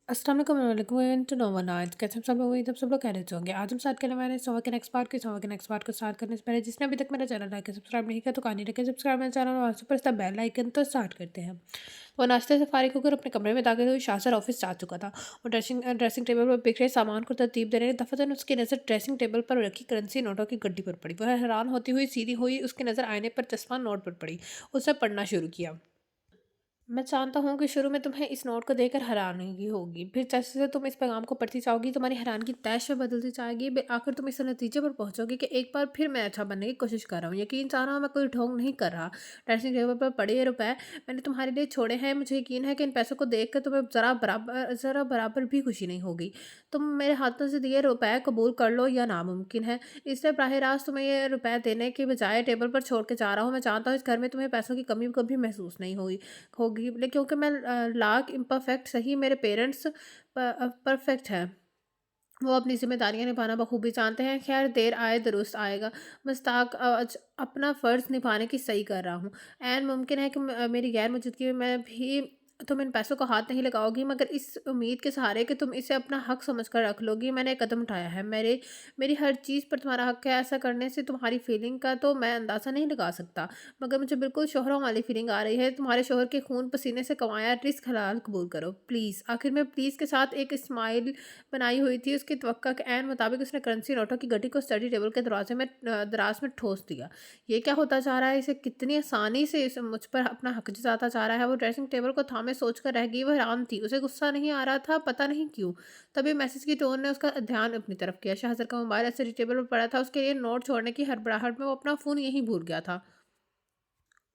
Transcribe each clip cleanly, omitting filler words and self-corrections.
अस्सलाम वालेकुम to know one आज कैसे हैं सब लोग उम्मीद है सब लोग कह रहे होंगे। आज हम स्टार्ट करने वाले हैं सोहा के नेक्स्ट पार्ट को स्टार्ट करने से पहले जिसने अभी तक मेरा चैनल लाइक सब्सक्राइब नहीं किया तो कहानी रखें सब्सक्राइब मेरा चैनल और सुपर स्टार बेल आइकन। तो स्टार्ट करते हैं। वो नाश्ते से फारिग होकर अपने कमरे में दाखिल हुई। शाह सर ऑफिस जा चुका था और ड्रेसिंग टेबल पर बिखरे सामान को तरतीब देने दफातन उसकी नज़र ड्रेसिंग टेबल पर रखी करेंसी नोटों की गड्डी पर पड़ी। वह हैरान होती हुई सीधी हुई, उसकी नज़र आईने पर चश्मा नोट पर पड़ी। उसने पढ़ना शुरू किया। मैं जानता हूँ कि शुरू में तुम्हें इस नोट को देखकर हैरानगी होगी, फिर जैसे जैसे तुम इस पैगाम को पढ़ती जाओगी तुम्हारी हैरानगी तैश में बदलती जाएगी। आखिर तुम इस नतीजे पर पहुंचोगे कि एक बार फिर मैं अच्छा बनने की कोशिश कर रहा हूँ। यकीन चाह रहा हूँ, मैं कोई ढोंग नहीं कर रहा। ड्रेसिंग टेबल पर पड़े ये रुपए मैंने तुम्हारे लिए छोड़े हैं। मुझे यकीन है कि इन पैसों को देख कर तुम्हें ज़रा बराबर भी खुशी नहीं होगी। तुम मेरे हाथों से दिए रुपए कबूल कर लो या नामुमकिन है, इसलिए बराह रास्त तुम्हें ये रुपए देने के बजाय टेबल पर छोड़ के जा रहा हूँ। मैं जानता हूँ इस घर में तुम्हें पैसों की कमी कभी महसूस नहीं हुई होगी, ले क्योंकि मैं लाख इम्परफेक्ट सही, मेरे पेरेंट्स परफेक्ट हैं। वो अपनी ज़िम्मेदारियाँ निभाना बखूबी जानते हैं। खैर, देर आए दुरुस्त आएगा। मुश्ताक अपना फ़र्ज़ निभाने की सही कर रहा हूँ। ऐन मुमकिन है कि मेरी गैर मौजूदगी में भी तुम इन पैसों को हाथ नहीं लगाओगी, मगर इस उम्मीद के सहारे कि तुम इसे अपना हक समझ कर रख लोगी मैंने एक कदम उठाया है। मेरी हर चीज़ पर तुम्हारा हक है। ऐसा करने से तुम्हारी फीलिंग का तो मैं अंदाज़ा नहीं लगा सकता, मगर मुझे बिल्कुल शोहरों वाली फीलिंग आ रही है। तुम्हारे शोहर के खून पसीने से कमाया रिस्क हलाल कबूल करो प्लीज़। आखिर में प्लीज़ के साथ एक स्माइल बनाई हुई थी। उसकी तवक्का के ऐन मुताबिक उसने करेंसी नोटों की गड्डी को स्टडी टेबल के दराज में ठोस दिया। ये क्या होता जा रहा है? इसे कितनी आसानी से इसे मुझ पर अपना हक जताता जा रहा है। वो ड्रेसिंग टेबल को थामे सोच कर रह गई। वो हैरान थी, उसे गुस्सा नहीं आ रहा था, पता नहीं क्यों। तभी मैसेज की टोन ने उसका ध्यान अपनी तरफ किया। शाहजर का मोबाइल स्टडी टेबल पर पड़ा था। उसके लिए नोट छोड़ने की हड़बड़ाहट में वो अपना फ़ोन यहीं भूल गया था।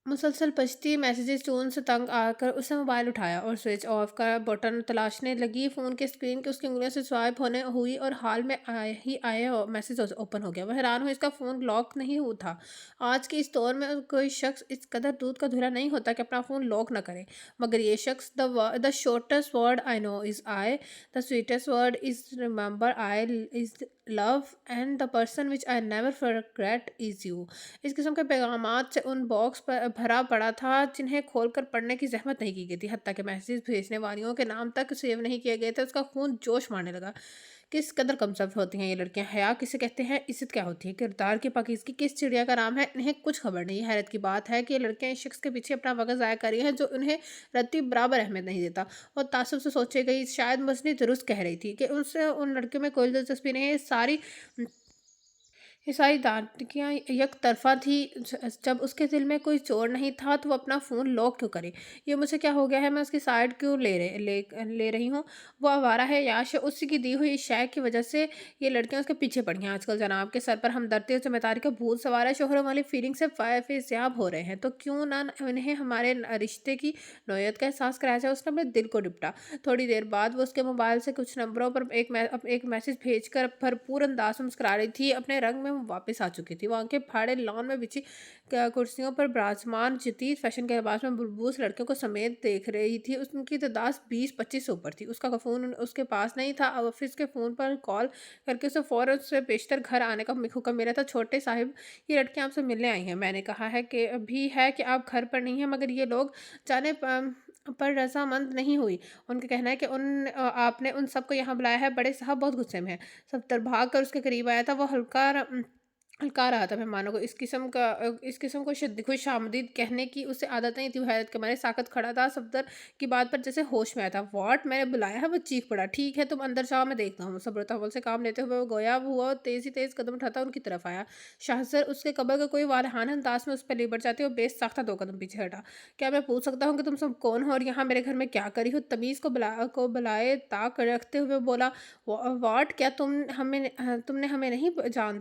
मुसलसल बजती मैसेजेस टोन से तंग आकर उसने मोबाइल उठाया और स्विच ऑफ का बटन तलाशने लगी। फ़ोन के स्क्रीन की उसकी उंगलियों से स्वाइप होने हुई और हाल में आए मैसेज ओपन हो गया। वह हैरान हुई, इसका फ़ोन लॉक नहीं हुआ था। आज के इस दौर में कोई शख्स इस कदर दूध का धुला नहीं होता कि अपना फ़ोन लॉक ना करे, मगर ये शख्स the shortest word I know is I, the sweetest word is remember, I is love, and the person which I never forget is you. इस किस्म के पैगामात से उन बॉक्स पर भरा पड़ा था जिन्हें खोलकर पढ़ने की ज़हमत नहीं की गई थी। हत्ता के मैसेज भेजने वालियों के नाम तक सेव नहीं किए गए थे। उसका खून जोश मारने लगा। किस कदर कमज़ोर होती हैं ये लड़कियां। हया किसे कहते हैं, इज़्ज़त क्या होती है, किरदार की पाकीज़गी किस चिड़िया का नाम है, इन्हें कुछ खबर नहीं। हैरत की बात है कि ये लड़कियां इस शख्स के पीछे अपना वक़्त ज़ाया कर रही हैं जो उन्हें रत्ती बराबर अहमियत नहीं देता। और तासुब से सोचे गई, शायद मजनी दुरुस्त कह रही थी कि उनसे उन लड़कियों में कोई दिलचस्पी नहीं है। ये सारी दाँतियाँ एक तरफ़ा थी। जब उसके दिल में कोई जोर नहीं था तो वो अपना फ़ोन लॉक क्यों करे? ये मुझे क्या हो गया है? मैं उसकी साइड क्यों ले रही हूँ? वो आवारा है, याश है, उसी की दी हुई शय की वजह से ये लड़कियाँ उसके पीछे पड़ी हैं। आजकल जनाब के सर पर हमदर्दी और ज़िम्मेदारी का भूत सवार है। शोहरों वाली फीलिंग से फ़ेज़याब हो रहे हैं, तो क्यों ना उन्हें हमारे रिश्ते की नौयत का एहसास कराया जाए। उसने अपने दिल को निपटा। थोड़ी देर बाद वो उसके मोबाइल से कुछ नंबरों पर एक मैसेज भेजकर भरपूर अंदाज में मुस्कुरा रही थी। अपने रंग में वो वापस आ चुकी थी। वो आंखें फाड़े लॉन में बिछी कुर्सियों पर विराजमान जदीद फैशन के लिबास में बुलबुस लड़कियों को समेत देख रही थी। उनकी तादाद 20-25 से ऊपर थी। उसका फ़ोन उसके पास नहीं था। ऑफिस के फ़ोन पर कॉल करके उसे फ़ौरन उससे बेशतर घर आने का हुक्म मिला था। छोटे साहिब, ये लड़कियां आपसे मिलने आई हैं। मैंने कहा है कि अभी है कि आप घर पर नहीं हैं, मगर ये लोग जाने पर रजामंद नहीं हुई। उनका कहना है कि आपने उन सबको यहाँ बुलाया है। बड़े साहब बहुत गुस्से में हैं। सफदर भाग कर उसके करीब आया था। वो हल्का रहा था मेहमानों को। इस किस्म को खुशामदीद कहने की उसे आदत नहीं थी। वो हैरत के मारे साकत खड़ा था। सफदर की बात पर जैसे होश में आया था। व्हाट, मैंने बुलाया है? वो चीख पड़ा। ठीक है, तुम अंदर जाओ, मैं देखता हूँ। सब्र तहव्वुल से काम लेते हुए वो गायब हुआ। तेज़ कदम उठाता उनकी तरफ आया। शाहज़र उसके कब्र का कोई वालहाना अंदाज में उस पर लिपट जाते और बेसाख्ता 2 कदम पीछे हटा। क्या मैं पूछ सकता हूँ कि तुम सब कौन हो और यहाँ मेरे घर में क्या करी हो? तमीज़ को बुलाए ताक रखते हुए बोला। व्हाट, क्या तुमने हमें नहीं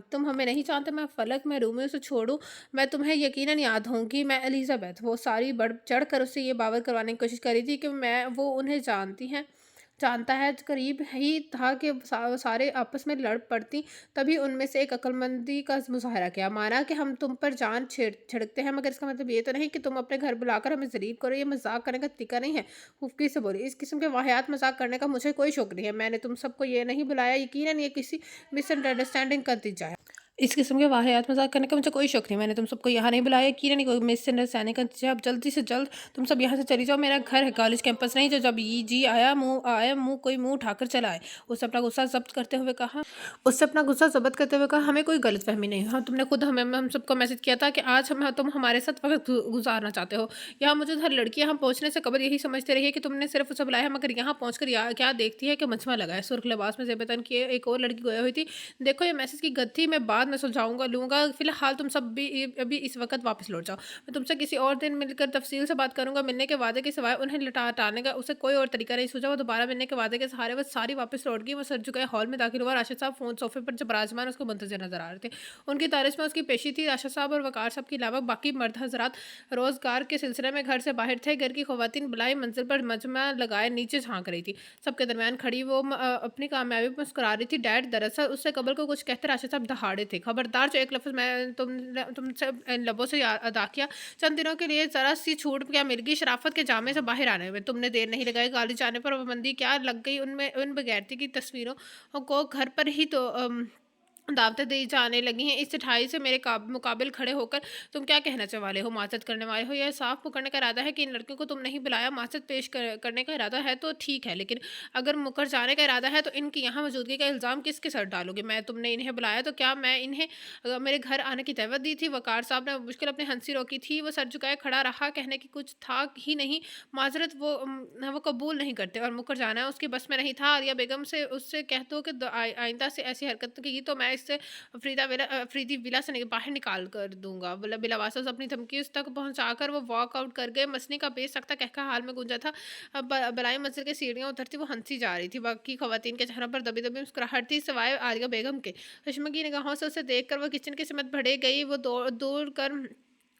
तुम हमें नहीं जानते? मैं फलक, मैं रोमियो से छोड़ूं, मैं तुम्हें यकीनन याद होंगी। मैं एलिजाबेथ। वो सारी बढ़ चढ़ कर उससे ये बावर करवाने की कोशिश करी थी कि वो उन्हें जानता है। करीब ही था कि सारे आपस में लड़ पड़ती। तभी उनमें से एक अक्लमंदी का मुजाहरा किया। माना कि हम तुम पर जान छिड़कते हैं, मगर इसका मतलब ये तो नहीं कि तुम अपने घर बुलाकर हमें ज़लील करो। ये मजाक करने का तरीका नहीं है। फुफकी से बोली, इस किस्म के वाहियात मजाक करने का मुझे कोई शौक नहीं है। मैंने तुम सबको ये नहीं बुलाया। यकीनन ये किसी मिसअंडरस्टैंडिंग का नतीजा है। इस किस्म के वाहियात मज़ाक करने का मुझे कोई शौक नहीं। मैंने तुम सबको यहाँ नहीं बुलाया, यकीनन कोई मिसअंडरस्टैंडिंग का नतीजा। अब जल्दी से जल्द तुम सब यहाँ से चली जाओ। मेरा घर है, कॉलेज कैंपस नहीं जो जब ये जी आया मुँह कोई मुँह उठाकर चला आए। उसने अपना गुस्सा ज़ब्त करते हुए कहा उससे अपना गुस्सा ज़ब्त करते हुए कहा, हमें कोई गलतफ़हमी नहीं। हाँ, तुमने खुद हम सबको मैसेज किया था कि आज तुम हमारे साथ वक़्त गुज़ारना चाहते हो। यहाँ मौजूद हर लड़की यहाँ पहुँचने से कबल यही समझते रही है कि तुमने सिर्फ़ उसे बुलाया है, मगर यहाँ पहुँचकर क्या देखती है कि मजमा लगा है। सुर्ख लिबास में ज़ेबतन की एक और लड़की गोया हुई थी। देखो ये मैसेज की गत्थी मैं बाद में सुलझाऊँगा लूँगा, फ़िलहाल तुम सब भी अभी इस वक़्त वापस लौट जाओ। मैं तुमसे किसी और दिन मिलकर तफ़सील से बात करूँगा। मिलने के वादे के सिवाय उन्हें हटाने का उसे कोई और तरीका नहीं सूझा। वो दोबारा मिलने के वादे के सहारे वो सारी वापस लौट गई। वो सर झुकाए हॉल में दाखिल हुआ। राशिद साहब फ़ोन सोफ़े पर जब विराजमान उसको मुंतज़िर नज़र आ रहे थे। उनकी तारीफ़ में उसकी पेशी थी। राशिद साहब और वक़ार साहब के अलावा बाकी मर्द हज़रात रोज़गार के सिलसिले में घर से बाहर थे। घर की ख़वातीन बिलाई मंज़िल पर मजमा लगाए नीचे झाँक रही थी। सबके दरमियान खड़ी वो अपनी कामयाबी पर मुस्कुरा रही थी। डैड दरअसल उससे कबल को कुछ कहते राशिद साहब दहाड़े थे। खबरदार जो एक लफ्ज़ मैं तुमसे इन लबों से अदा किया, चंद दिनों के लिए ज़रा सी छूट क्या मिल गई शराफत के जामे से बाहर आने में। तुमने देर नहीं लगाई, कॉलेज जाने पर पाबंदी क्या लग गई उनमें उन बेगैरती की तस्वीरों को घर पर ही तो दावतें दी जाने लगी हैं। इस चिठाई से मेरे मुकाबिल खड़े होकर तुम क्या कहना चाह वाले हो? माज़रत करने वाले हो? यह साफ मुकरने का इरादा है कि इन लड़कियों को तुम नहीं बुलाया। माज़रत पेश करने का इरादा है तो ठीक है, लेकिन अगर मुकर जाने का इरादा है तो इनकी यहाँ मौजूदगी का इल्ज़ाम किसके सर डालोगे? मैं तुमने इन्हें बुलाया तो क्या मैं इन्हें मेरे घर आने की दावत दी थी? वक़ार साहब ने मुश्किल अपनी हंसी रोकी थी। वो सर झुकाए खड़ा रहा, कहने की कुछ था ही नहीं। माज़रत वो कबूल नहीं करते और मुकर जाना उसकी बस में नहीं था। आलिया बेगम से उससे कह दो कि आइंदा से ऐसी हरकत की तो मैं इससे अफरीदी विला से बाहर निकाल कर दूंगा। बिलावासा अपनी धमकी उस तक पहुंचाकर वो वॉक आउट कर गए। मसनी का बेसख्ता कहका हाल में गूंजा था। अब बलाई मंजिल की सीढ़ियां उतरती वो हंसी जा रही थी। बाकी खवातीन के चेहरों पर दबी दबी मुस्कुराहट थी, सिवाय आलिया बेगम के। सुषमा की निगाहों से उसे देखकर वो किचन की सिमत बढ़े गई। वो दौड़ दौड़ कर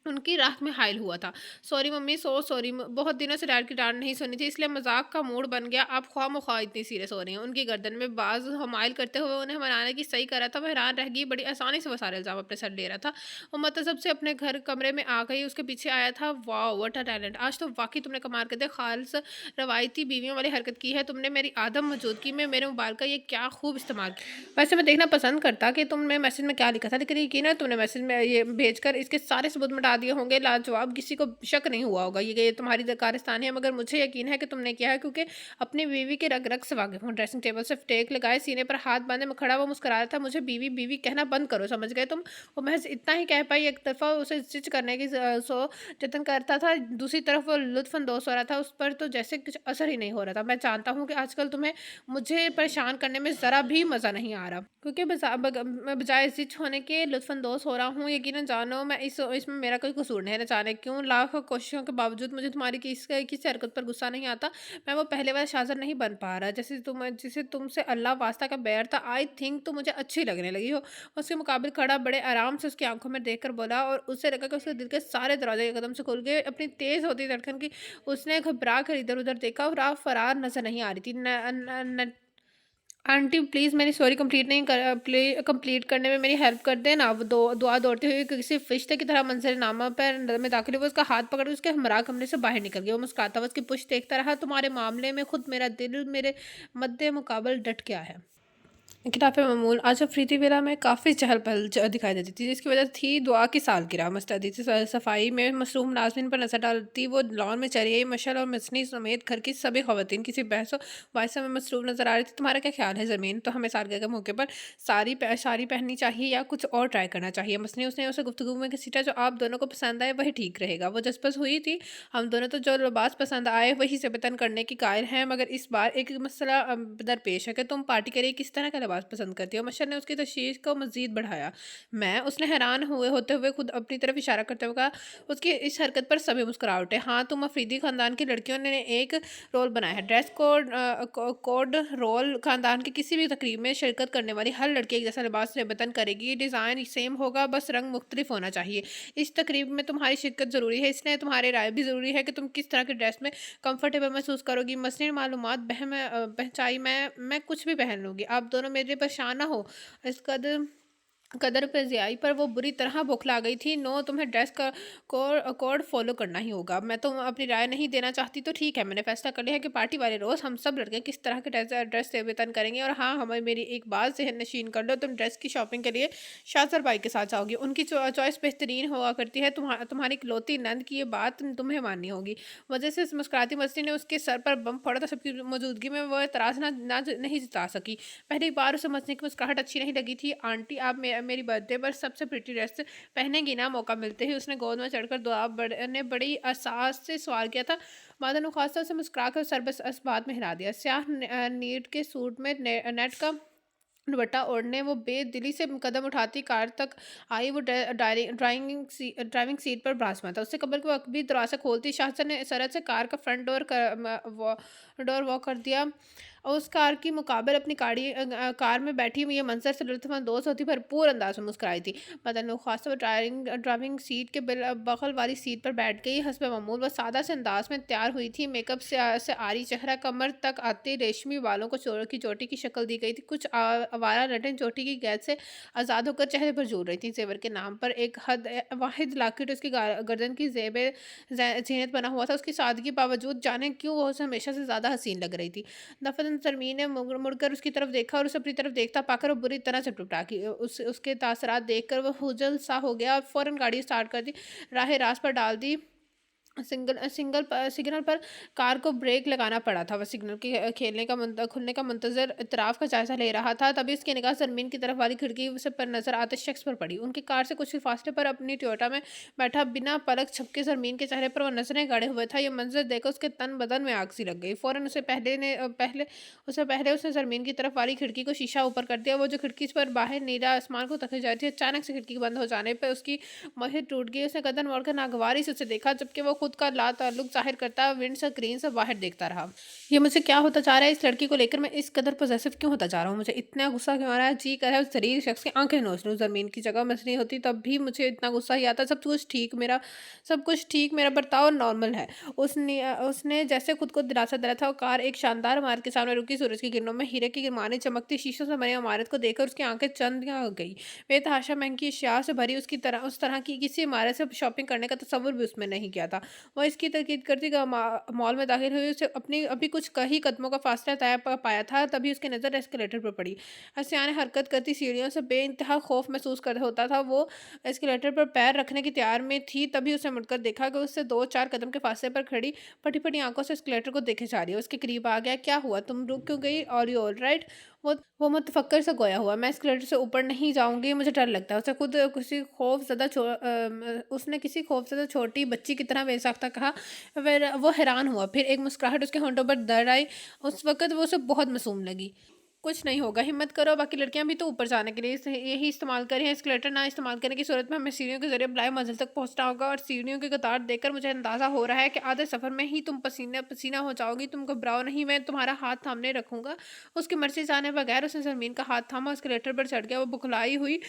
उनकी राह में हायल हुआ था। सॉरी मम्मी, सो सॉरी, बहुत दिनों से डैड की डांट नहीं सुनी थी, इसलिए मजाक का मूड बन गया। आप ख्वाह इतनी सीरियस हो रही हैं। उनकी गर्दन में बाज हमायल करते हुए उन्हें मनाने की सही करा था। वह हैरान रह गई। बड़ी आसानी से वो सारे इल्जाम अपने सर ले रहा था। वो मतलब से अपने घर कमरे में आ गई, उसके पीछे आया था। वाह व्हाट अ टैलेंट, आज तो वाकई तुमने कमाल कर दिया। खालस रवायती बीवियों वाली हरकत की है तुमने। मेरी आदम मौजूदगी में मेरे मोबाइल का ये क्या खूब इस्तेमाल किया। वैसे मैं देखना पसंद करता कि तुमने मैसेज में क्या लिखा था, लेकिन यकीन है तुमने मैसेज में ये भेजकर इसके सारे सबूत मिटा दिए होंगे। लाजवाब, किसी को शक नहीं हुआ होगा ये तुम्हारी कारस्तानी है, मगर मुझे यकीन है कि तुमने किया है, क्योंकि अपनी बीवी के रग रग से वाकिफ हूँ। ड्रेसिंग टेबल से टेक लगाए, सीने पर हाथ बांधे में खड़ा वो मुस्कुरा रहा था। मुझे बीवी बीवी कहना बंद करो, समझ गए तुम? वो महज इतना ही कह पाई। एक तरफा उसे स्टिच करने की सो जतन करता था, दूसरी तरफ वो लुत्फानंदोज हो रहा था। उस पर तो जैसे कुछ असर ही नहीं हो रहा था। मैं जानता हूँ कि आजकल तुम्हें मुझे परेशान करने में ज़रा भी मज़ा नहीं आ रहा, क्योंकि मैं बजाय जिच होने के लुत्फानंदोज हो रहा हूँ। यकीनन जानो मैं इसमें मेरा कोई कसूर नहीं है। न जाने क्यों लाख कोशिशों के बावजूद मुझे तुम्हारी किसी हरकत पर गुस्सा नहीं आता। मैं वो पहले वाला शाज़र नहीं बन पा रहा जिसे तुमसे अल्लाह वास्ता का बैर था। आई थिंक तुम मुझे अच्छी लगने लगी हो। उसके मुकाबिल खड़ा बड़े आराम से उसकी आंखों में देखकर बोला, और उसे लगा कि उसके दिल के सारे दरवाजे एकदम से खुल गए। अपनी तेज़ होती धड़कन की उसने घबरा कर इधर उधर देखा और राह फरार नजर नहीं आ रही थी। आंटी प्लीज़ मेरी स्टोरी कंप्लीट नहीं कर प्ले कंप्लीट करने में मेरी हेल्प कर देना। वो दुआ दौड़ते हुए किसी फरिश्ते की तरह मंजरनामा पर में दाखिल हुआ। उसका हाथ पकड़ उसके हमरा कमरे से बाहर निकल गया। वो मुस्कुराता हुआ उसकी पुश्त देखता रहा। तुम्हारे मामले में खुद मेरा दिल मेरे मद्दे मुकाबल डट गया है। खिलाफ मामूल आज अफरीदी विला में काफ़ी चहल पहल दिखाई देती थी, जिसकी वजह थी दुआ की सालगिरह। मुस्तैदी से सफाई में मसरूम नाज़रीन पर नजर डालती वो लॉन में चली आई। मशल और मसनी समेत घर की सभी खवातीन किसी बहस बायसा में मसरूफ नजर आ रही थी। तुम्हारा क्या ख्याल है ज़मीन? तो हमें सालगिरह के मौके पर साड़ी पहननी चाहिए या कुछ और ट्राई करना चाहिए? मसनी उसने उसे गुफ्तगू में घसीटा। जो आप दोनों को पसंद आए वही ठीक रहेगा। वो जज्बस हुई थी। हम दोनों तो जो लिबास पसंद आए वही से बेतन करने की कायल हैं, मगर इस बार एक मसला दरपेश है कि तुम पार्टी के लिए किस तरह का लिबास पसंद करती हो। मशर ने उसकी तशवीश को मजीद बढ़ाया। उसने हैरान होते हुए खुद अपनी तरफ इशारा करते हुए कहा। उसकी इस हरकत पर सभी मुस्कुरा उठे। हाँ, तुम अफरीदी खानदान की लड़कियों ने एक रोल बनाया है। ड्रेस कोड रोल खानदान की किसी भी तकरीब में शिरकत करने वाली हर लड़की एक जैसा लिबास बतन करेगी। डिज़ाइन सेम होगा, बस रंग मुख्तलिफ होना चाहिए। इस तकरीब में तुम्हारी शिरकत ज़रूरी है, इसलिए तुम्हारी राय भी ज़रूरी है कि तुम किस तरह के ड्रेस में कंफर्टेबल महसूस करोगी। मसनी मालूमात पहचाई मैं कुछ भी पहन लूँगी। आप दोनों मेरे लिए परेशान ना हो। इस कदर कदर पे ज़ियाई पर वो बुरी तरह बौखला गई थी। नो, तुम्हें ड्रेस का कोड फ़ॉलो करना ही होगा। मैं तो अपनी राय नहीं देना चाहती तो ठीक है, मैंने फ़ैसला कर लिया है कि पार्टी वाले रोज़ हम सब लड़के किस तरह के ड्रेस से वेतन करेंगे। और हाँ, हमें मेरी एक बात ज़हन-नशीन कर लो, तुम ड्रेस की शॉपिंग के लिए शाज़र भाई के साथ जाओगी। उनकी चॉइस बेहतरीन हुआ करती है, तुम्हारी इकलौती नंद की ये बात तुम्हें माननी होगी। वजह से इस मुस्कुराती मस्ती ने उसके सर पर बम फोड़ा था। सबकी मौजूदगी में वो एतराज़ नहीं जता सकी। पहली बार उसे मस्ती की मुस्कुराहट अच्छी नहीं लगी थी। आंटी, आप मेरी बर्थडे पर सबसे प्रिटी ड्रेस पहनेंगी ना? मौका मिलते ही उसने गोद में चढ़कर दुआ ने बड़ी एहसास से सवाल किया था। मादन खासा उसे मुस्कुराकर सर बस इस बात में हिला दिया। स्याह नीट के सूट में नेट का दुपट्टा ओढ़ने वो बेदिली से कदम उठाती कार तक आई। वो ड्राइविंग सीट पर विराजमान था। उससे कबल के वक्त भी दरवाज़ा खोलती शाहजहां ने सरत से कार का फ्रंट डोर वॉक कर दिया। और उस कार की मुकाबले अपनी कार में बैठी हुई ये मंजर से लुत्फ़अंदोज़ होती भरपूर अंदाज में मुस्कुराई थी। मदन खासा वो ड्राइविंग सीट के बगल वाली सीट पर बैठ गई। हस्ब मामूल वह सादा से अंदाज में तैयार हुई थी। मेकअप से आरी चेहरा कमर तक आते रेशमी बालों को चोटी की शक्ल दी गई थी। कुछ आवारा लटन चोटी की कैद से आज़ाद होकर चेहरे पर झूल रही थी। जेवर के नाम पर एक वाहिद लॉकेट उसकी गर्दन की ज़ीनत बना हुआ था। उसकी सादगी बावजूद जाने क्यों वो उसे हमेशा से ज़्यादा हसीन लग रही थी। नफ़रत सरमीन ने मुड़कर उसकी तरफ देखा और उसे अपनी तरफ देखता पाकर वो बुरी तरह से टुकड़ा कि उसके तासरात देखकर वह हुजल सा हो गया और फ़ौरन गाड़ी स्टार्ट कर दी, राह रास्त पर डाल दी। सिग्नल पर कार को ब्रेक लगाना पड़ा था। वह सिग्नल के खुलने का मुंतज़र इतराफ़ का जायज़ा ले रहा था। तभी उसकी निगाह ज़मीन की तरफ वाली खिड़की से पर नज़र आते शख्स पर पड़ी। उनकी कार से कुछ ही फासले पर अपनी टोयोटा में बैठा बिना पलक झपके ज़मीन के चेहरे पर वह नज़रें गड़े हुए था। ये मंज़र देखकर उसके तन बदन में आग सी लग गई। फ़ौरन उससे पहले उसने ज़मीन की तरफ वाली खिड़की को शीशा ऊपर कर दिया। वो जो खिड़की पर बाहर नीला आसमान को तकी जा रही थी, अचानक से खिड़की बंद हो जाने पर उसकी मोहित टूट गई। उसने कदम मोड़कर नागवारी से उसे देखा, जबकि वो खुद का लाताल्लुक ज़ाहिर करता विंड स्क्रीन से बाहर देखता रहा। ये मुझसे क्या होता जा रहा है? इस लड़की को लेकर मैं इस कदर पॉसेसिव क्यों होता जा रहा हूँ? मुझे इतना गुस्सा क्यों आ रहा है? जी कर रहा है उस ज़लील शख्स की आंखें नोच लूँ। ज़मीन की जगह मसली होती तब भी मुझे इतना गुस्सा ही आता। सब कुछ ठीक, मेरा बर्ताव नॉर्मल है। उसने जैसे खुद को दिलासा दिलाया था। वो कार एक शानदार इमारत के सामने रुकी। सूरज की किरणों में हीरे की गिरमानी चमकती शीशों से बनी इमारत को देखकर उसकी आंखें चंद हो गई। बेतहाशा महंगी अशिया से भरी उस तरह की किसी इमारत से शॉपिंग करने का तसव्वुर भी उसमें नहीं किया था। वह इसकी तकीद करती मॉल में दाखिल हुई। उसे अपनी अभी कुछ कई कदमों का फासला तय पाया था, तभी उसकी नज़र एस्केलेटर पर पड़ी। हसिया ने हरकत करती सीढ़ियों से बेइंतहा खौफ महसूस कर होता था। वो एस्केलेटर पर पैर रखने की तैयार में थी, तभी उसने मुड़कर देखा कि उससे 2-4 कदम के फासले पर खड़ी फटी-फटी आँखों से एस्केलेटर को देखे जा रही है। उसके करीब आ गया। क्या हुआ? तुम रुक क्यों गई? Are you alright? वो मुतफक्कर से गोया हुआ। मैं एस्केलेटर से ऊपर नहीं जाऊँगी, मुझे डर लगता है। उसने किसी खौफज़दा छोटी बच्ची की तरह बेसाख्ता कहा। वो हैरान हुआ। फिर एक मुस्कुराहट उसके होंठों पर दर्ड़ आई। उस वक़्त वो उसे बहुत मासूम लगी। कुछ नहीं होगा, हिम्मत करो, बाकी लड़कियां भी तो ऊपर जाने के लिए यही इस्तेमाल करें। एस्केलेटर ना इस्तेमाल करने की सूरत में हमें सीढ़ियों के जरिए बलाए मंजिल तक पहुंचना होगा। और सीढ़ियों की कतार देखकर मुझे अंदाजा हो रहा है कि आधे सफ़र में ही तुम पसीना पसीना हो जाओगी। तुम घबराओ नहीं, मैं तुम्हारा हाथ थामने रखूंगा। उसकी मर्जी जाने बगैर उसने ज़मीन का हाथ थामा, एस्केलेटर पर चढ़ गया। वो बुखलाई हुई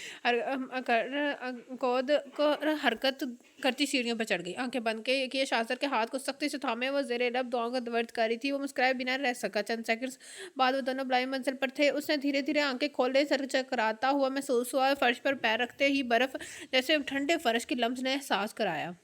कौद को हरकत करती सीढ़ियों पर चढ़ गई। आंखें बंद के किए शाहजर के हाथ को सख्ती से थामे वो जेरे लब दुआओं का वर्द कर रही थी। वो मुस्कुराए बिना रह सका। चंद सेकंड्स बाद वो दोनों बलाई मंजिल पर थे। उसने धीरे धीरे आंखें खोले। सर चकराता हुआ महसूस हुआ। फर्श पर पैर रखते ही बर्फ जैसे ठंडे फर्श की लम्स ने एहसास कराया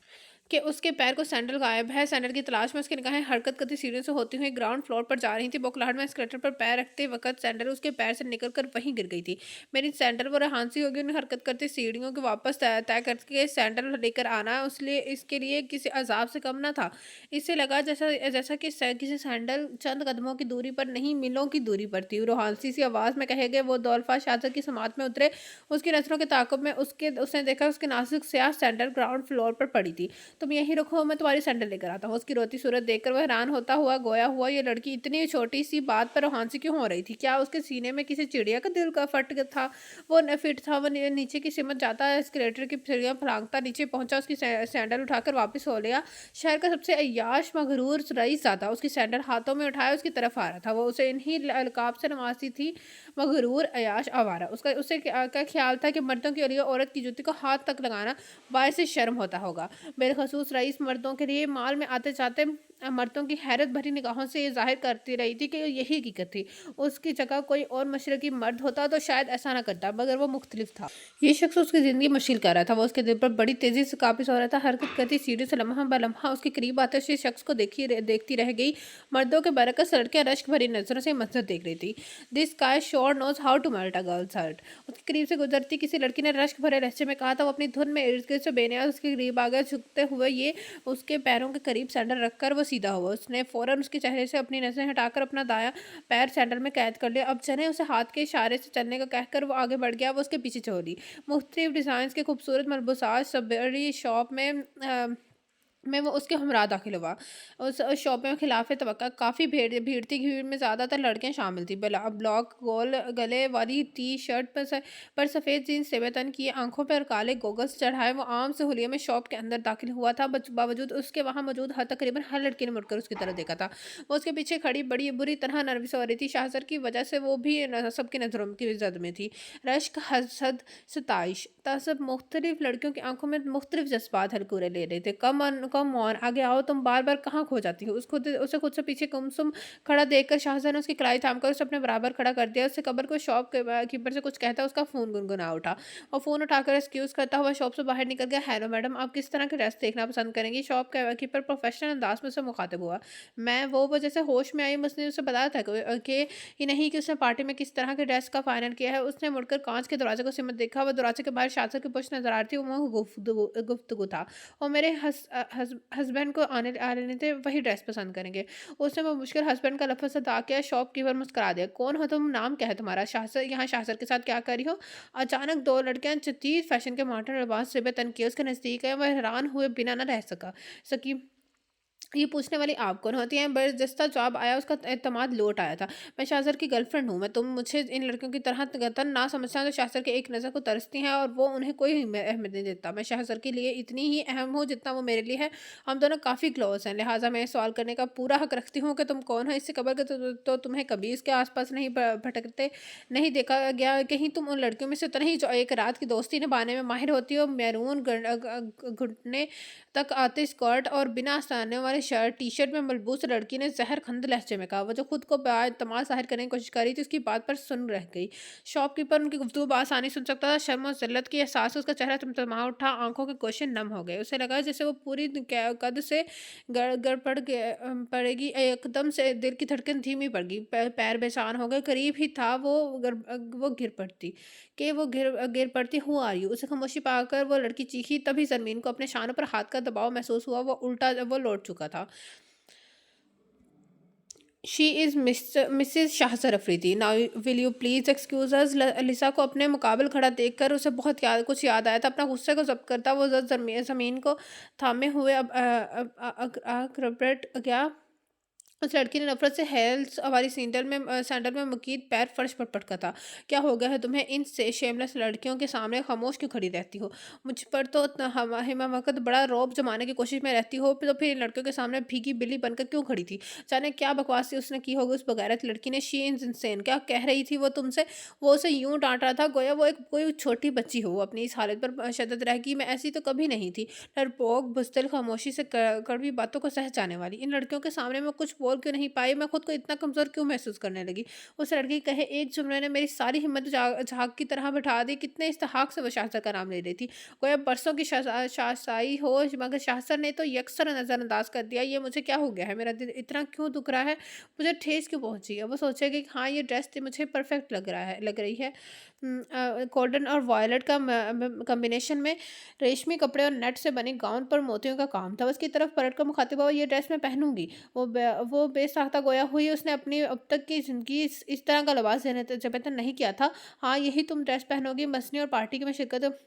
कि उसके पैर को सैंडल गायब है। सैंडल की तलाश में उसकी निगाहें हरकत करती सीढ़ियों से होती हुई ग्राउंड फ्लोर पर जा रही थी। बौखलाहट में एस्केलेटर पर पैर रखते वक्त सैंडल उसके पैर से निकलकर वहीं गिर गई थी। मेरी सैंडल वो रहानसी होगी। उन्हें हरकत करती सीढ़ियों के वापस तय करके सैंडल लेकर आना इसके लिए किसी अजाब से कम न था। इससे लगा जैसा जैसा कि किसी सैंडल चंद कदमों की दूरी पर नहीं, मीलों की दूरी पर थी। रोहानसी सी आवाज़ में कहे गए वो दौलफा शाहजद की समात में उतरे। उसकी नजरों के ताक़ुब में उसने देखा उसके नाजुक स्याह सैंडल ग्राउंड फ्लोर पर पड़ी थी। तुम यहीं रुको, मैं तुम्हारी सैंडल लेकर आता हूँ। उसकी रोती सूरत देखकर वह हैरान होता हुआ गोया हुआ। ये लड़की इतनी छोटी सी बात पर रोहानसी क्यों हो रही थी? क्या उसके सीने में किसी चिड़िया का दिल का फट था? वो फिट था। वो नीचे की सिमत जाता एस्केलेटर की सीढ़ियां फलांगता नीचे पहुंचा। उसकी सैंडल उठाकर वापस हो लिया। शहर का सबसे अय्याश मगरूर रईस ज़्यादा उसकी सैंडल हाथों में उठाए उसकी तरफ आ रहा था। वो उसे इन्हीं अलकाब से नवाजती थी, मगरूर, अयाश, आवारा। उसे क्या ख्याल था कि मर्दों की और औरत की जूती को हाथ तक लगाना बायसे शर्म होता होगा। बिलखसूस रईस मर्दों के लिए माल में आते जाते मर्दों की हैरत भरी निगाहों से ये ज़ाहिर करती रही थी कि यही हकीकत थी। उसकी जगह कोई और मशरकी मर्द होता तो शायद ऐसा ना करता, मगर वो मुख्तलिफ था। ये शख्स उसकी ज़िंदगी मुश्किल कर रहा था। वो उसके दिल पर बड़ी तेज़ी से काबिज़ हो रहा था। हरकत करती सीढ़ी से लम्हा ब लम्हा उसके करीब आते उस शख्स को देखती रह गई। मर्दों के बरकस लड़कियां रश्क भरी नज़रों से मंजर देख रही थी। This guy sure knows how to melt a girl's heart. उसके करीब से गुजरती किसी लड़की ने रश्क भरे लहजे में कहा था। वो अपनी धुन में इर्द गिर्द से बेनियाज उसके करीब आ गया। झुकते हुए ये उसके पैरों के करीब सैंडल रखकर वो सीधा हुआ। उसने फौरन उसके चेहरे से अपनी नज़रें हटाकर अपना दायां पैर सैंडल में कैद कर लिया। अब चलें, उसे हाथ के इशारे से चलने का कहकर वो आगे बढ़ गया। वो उसके पीछे छोड़ी। मुख्तलिफ डिज़ाइन के खूबसूरत मलबूसात सब्ज़ी शॉप में वो उसके हमरा दाखिल हुआ। उस शॉप में खिलाफ तवक्का काफ़ी भीड़ थी। भीड़ में ज़्यादातर लड़कियां शामिल थी। ब्लॉक गोल गले वाली टी शर्ट पर सफ़ेद जीन्स सेबेतन की, आंखों पर काले गोगल्स चढ़ाए वो आम से हुलिये में शॉप के अंदर दाखिल हुआ था। बावजूद उसके वहाँ मौजूद तकरीबन हर लड़की ने मुड़कर उसकी तरफ देखा था। वो उसके पीछे खड़ी बड़ी बुरी तरह नर्वस हो रही थी। शाहजर की वजह से वो भी सबकी नज़रों की जद में थी। रश्क, हसद, सताइश, तसब मुख्तलिफ लड़कियों की आंखों में मुख्तलिफ जज्बात हलकोरे ले रहे थे। कम ऑन, आगे आओ, तुम बार बार कहाँ खो जाती हो। उसे खुद से पीछे गुमसुम खड़ा देखकर शाहजहां ने उसकी कलाई थामकर उसे अपने बराबर खड़ा कर दिया। उससे कबर को शॉप कीपर से कुछ कहता उसका फ़ोन गुनगुना उठा और फ़ोन उठाकर एक्सक्यूज़ करता हुआ शॉप से बाहर निकल गया। हेलो मैडम, आप किस तरह के ड्रेस देखना पसंद करेंगी? शॉप कीपर प्रोफेशनल अंदाज में उससे मुखातिब हुआ। मैं वो जैसे होश में आई, उसने उसे बताया था कि ये नहीं कि उसने पार्टी में किस तरह के ड्रेस का फाइनल किया है। उसने मुड़कर कांच के दरवाजे को सिमट देखा। वो दरवाजे के बाहर शाहजहां की पुश्त नजर आ रही थी। वो गुफ्तगू था और मेरे हस्बैंड को आने थे, वही ड्रेस पसंद करेंगे। उसने वो मुश्किल हस्बैंड का लफ्ज़ अदा किया। शॉपकीपर मुस्कुरा दिया। कौन हो तुम? नाम क्या है तुम्हारा? शाहजर यहाँ शाहजर के साथ क्या कर रही हो? अचानक दो लड़कियां जदीद फैशन के मॉडर्न लिबास से बेतन किए उसके नज़दीक है। वह हैरान हुए बिना न रह सकी। ये पूछने वाली आप कौन होती हैं? बरजस्ता जवाब आया। उसका एतमाद लौट आया था। मैं शाहज़र की गर्लफ्रेंड हूँ। मैं तुम मुझे इन लड़कियों की तरह कतई ना समझना जो शाहज़र के एक नज़र को तरसती हैं और वो उन्हें कोई अहमियत नहीं देता। मैं शाहज़र के लिए इतनी ही अहम हूँ जितना वो मेरे लिए है। हम दोनों काफ़ी क्लोज़ हैं, लिहाजा मैं सवाल करने का पूरा हक रखती हूँ कि तुम कौन हो। इससे कबल के तो तुम्हें कभी इसके आस-पास नहीं भटकते नहीं देखा गया। कहीं तुम उन लड़कियों में से तो नहीं जो एक रात की दोस्ती निभाने में माहिर होती हो? मैरून घुटने तक आते स्कर्ट और बिना आस्ताने वाली टी-शर्ट में मलबूस लड़की ने ज़हरखंद लहजे में कहा। वो जो खुद को बाएतमाद ज़ाहिर करने की कोशिश कर रही थी, उसकी बात पर सुन रह गई। शॉपकीपर उनकी गुफ्तगू बआसानी सुन सकता था। शर्म और ज़िल्लत की एहसास से उसका चेहरा टिमटिमा उठा, आंखों के गोशे नम हो गए। उसे लगा जैसे वो पूरी कद से पड़ेगी। एकदम से दिल की धड़कन धीमी पड़ गई। पैर बेजान हो गए। करीब ही था वो गिर पड़ती। हूँ आर यू? उसे खामोशी पाकर वो लड़की चीखी। तभी ज़मीन को अपने शानों पर हाथ का दबाव महसूस हुआ। वो लौट चुका था। She is Mrs Shahzar Afridi. Now will you please excuse us? Lisa को अपने मुकाबल खड़ा देखकर उसे बहुत कुछ याद आया था। अपना गुस्से को ज़ब्त करता वो ज़मीन को थामे हुए गया। उस लड़की ने नफ़रत से हेल्स वाली सैंडल में मुकीद पैर फर्श पर पटका था। क्या हो गया है तुम्हें? इन से शेमलेस लड़कियों के सामने खामोश क्यों खड़ी रहती हो? मुझ पर तो हिमा वक़्त बड़ा रौब जमाने की कोशिश में रहती हो, तो फिर इन लड़कियों के सामने भीगी बिल्ली बनकर क्यों खड़ी थी? जाने क्या बकवासी उसने की होगी उस बगैरत लड़की ने। She is insane. क्या कह रही थी वो तुमसे? वो उसे यूँ डाँट रहा था गोया वो कोई छोटी बच्ची हो। अपनी इस हालत पर शदद रहेगी। मैं ऐसी तो कभी नहीं थी। डरपोक, बुज़दिल, खामोशी से कड़वी बातों को सह जाने वाली। इन लड़कियों के सामने मैं कुछ बोल क्यों नहीं पाई? मैं खुद को इतना कमज़ोर क्यों महसूस करने लगी? उस लड़की कहे एक जुमले ने मेरी सारी हिम्मत झाग की तरह बिठा दी। कितने इस्तहाक से वो शाहज़र का नाम ले रही थी। गोया बरसों की शासाई हो, मगर शाहज़र ने तो यकसर नज़रअंदाज कर दिया। ये मुझे क्या हो गया है? मेरा दिल इतना क्यों दुख रहा है? मुझे ठेस क्यों पहुँची है? वो सोचेगी कि हाँ, ये ड्रेस मुझे परफेक्ट लग रही है। गोल्डन और वायलेट का कॉम्बिनेशन में रेशमी कपड़े और नेट से बने गाउन पर मोतियों का काम था। उसकी तरफ पलट कर मुखातिब हुआ, ये ड्रेस मैं पहनूंगी। वो बेसाख्ता गोया हुई। उसने अपनी अब तक की ज़िंदगी इस तरह का लिबास देने जब तक नहीं किया था। हाँ, यही तुम ड्रेस पहनोगी। मसनी और पार्टी में शिरकत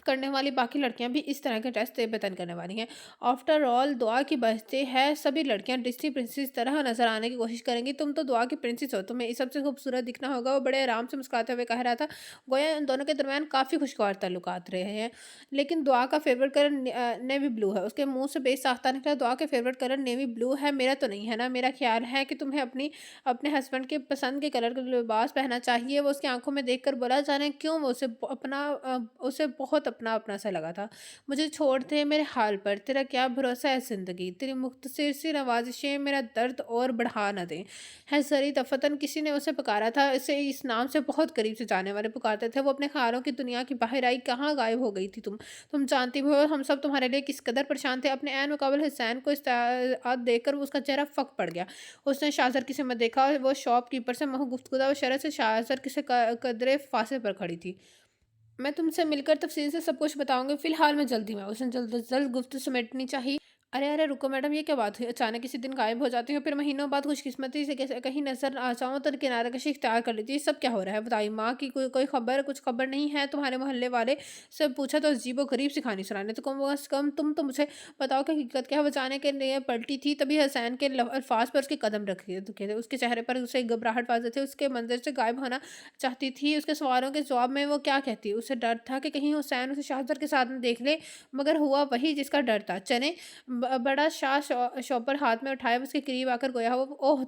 करने वाली बाकी लड़कियां भी इस तरह के टेस्ट बेतन करने वाली हैं। आफ्टर ऑल दुआ की बहते हैं। सभी लड़कियां डिस्नी प्रिंसेस तरह नजर आने की कोशिश करेंगी। तुम तो दुआ की प्रिंसेस हो, तुम्हें इस सबसे खूबसूरत दिखना होगा। वो बड़े आराम से मुस्कुराते हुए कह रहा था। गोया इन दोनों के दरमियान काफ़ी खुशगवार ताल्लुकात रहे हैं। लेकिन दुआ का फेवरेट कलर नेवी ब्लू है। उसके मुंह से बेसाख्ता निकला। दुआ के फेवरेट कलर नेवी ब्लू है, मेरा तो नहीं है ना। मेरा ख्याल है कि तुम्हें अपने हस्बैंड के पसंद के कलर का लिबास पहनना चाहिए। वो उसकी आंखों में देख कर बोला। जाने क्यों वो उसे बहुत بہت اپنا اپنا سا لگا تھا۔ مجھے چھوڑ دے میرے حال پر، تیرا کیا بھروسہ ہے زندگی، تیری مختصر سی نوازشیں میرا درد اور بڑھا نہ دیں۔ ہے سری دفتن کسی نے اسے پکارا تھا، اسے اس نام سے بہت قریب سے جانے والے پکارتے تھے۔ وہ اپنے خیالوں کی دنیا کی باہر آئی، کہاں غائب ہو گئی تھی تم جانتی بھی ہو ہم سب تمہارے لیے کس قدر پریشان تھے۔ اپنے عین مقابل حسین کو استعداد دیکھ کر اس کا چہرہ پھک پڑ گیا۔ اس نے شاہزر کی سمت دیکھا، وہ شاپ کیپر سے محو گفتگو و شرح سے شاہزر سے قدرے فاصلے پر کھڑی تھی۔ میں تم سے مل کر تفصیل سے سب کچھ بتاؤں گی، فی الحال میں جلدی میں، اس نے جلد از جلد گفتگو سمیٹنی چاہیے۔ ارے ارے رکو میڈم، یہ کیا بات ہوئی؟ اچانک کسی دن غائب ہو جاتی ہوں، پھر مہینوں بعد خوش قسمتی سے کہیں نظر آ جاؤں تو کنارہ کشی اختیار کر لیتی ہے۔ یہ سب کیا ہو رہا ہے بتائیے؟ ماں کی کوئی خبر، کچھ خبر نہیں ہے؟ تمہارے محلے والے سے پوچھا تو عجیب و غریب سی کہانی سنانے، تو کم از کم تم تو مجھے بتاؤ کہ حقیقت کیا ہے۔ بچانے کے لیے پلٹی تھی، تبھی حسین کے الفاظ پر اس کے قدم رکھے تھے، اس کے چہرے پر اسے گھبراہٹ واضح تھی، اس کے منظر سے غائب ہونا چاہتی تھی۔ اس کے سوالوں کے جواب میں وہ کیا کہتی؟ اسے ڈر تھا کہ کہیں حسین اسے شاہزر کے ساتھ نہ دیکھ لے، مگر ہوا وہی جس کا ڈر تھا۔ چنے بڑا شاہ شوپر ہاتھ میں اٹھائے اس کے قریب آ کر گویا، اوہ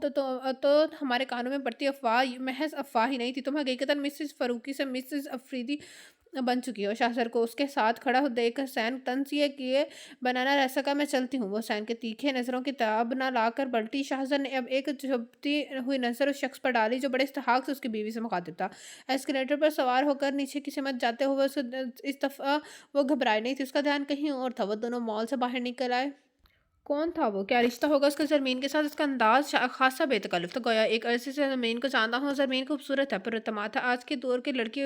تو ہمارے کانوں میں پڑتی افواہ محض افواہ ہی نہیں تھی، تم حقیقتاً مسز فاروقی سے مسز افریدی بن چکی ہو۔ شاہزر کو اس کے ساتھ کھڑا دیکھ حسین طنز یہ کیے بنانا رہ سکا، میں چلتی ہوں۔ وہ حسین کے تیکھے نظروں کی تاب نہ لا کر پلٹی۔ شاہزر نے اب ایک جھپتی ہوئی نظر اس شخص پر ڈالی جو بڑے استحقاق سے اس کی بیوی سے مخاطب تھا۔ ایسکلیٹر پر سوار ہو کر نیچے کی سمت جاتے ہوئے اس دفعہ وہ گھبرائی نہیں تھی، اس کا دھیان کہیں اور تھا۔ وہ دونوں مال سے باہر نکل آئے۔ کون تھا وہ؟ کیا رشتہ ہوگا اس کا زرمین کے ساتھ؟ اس کا انداز خاصا بے تکلف تھا، گویا ایک عرصے سے زرمین کو جانتا ہوں۔ زرمین خوبصورت ہے، پر اعتماد ہے۔ آج کے دور کی لڑکی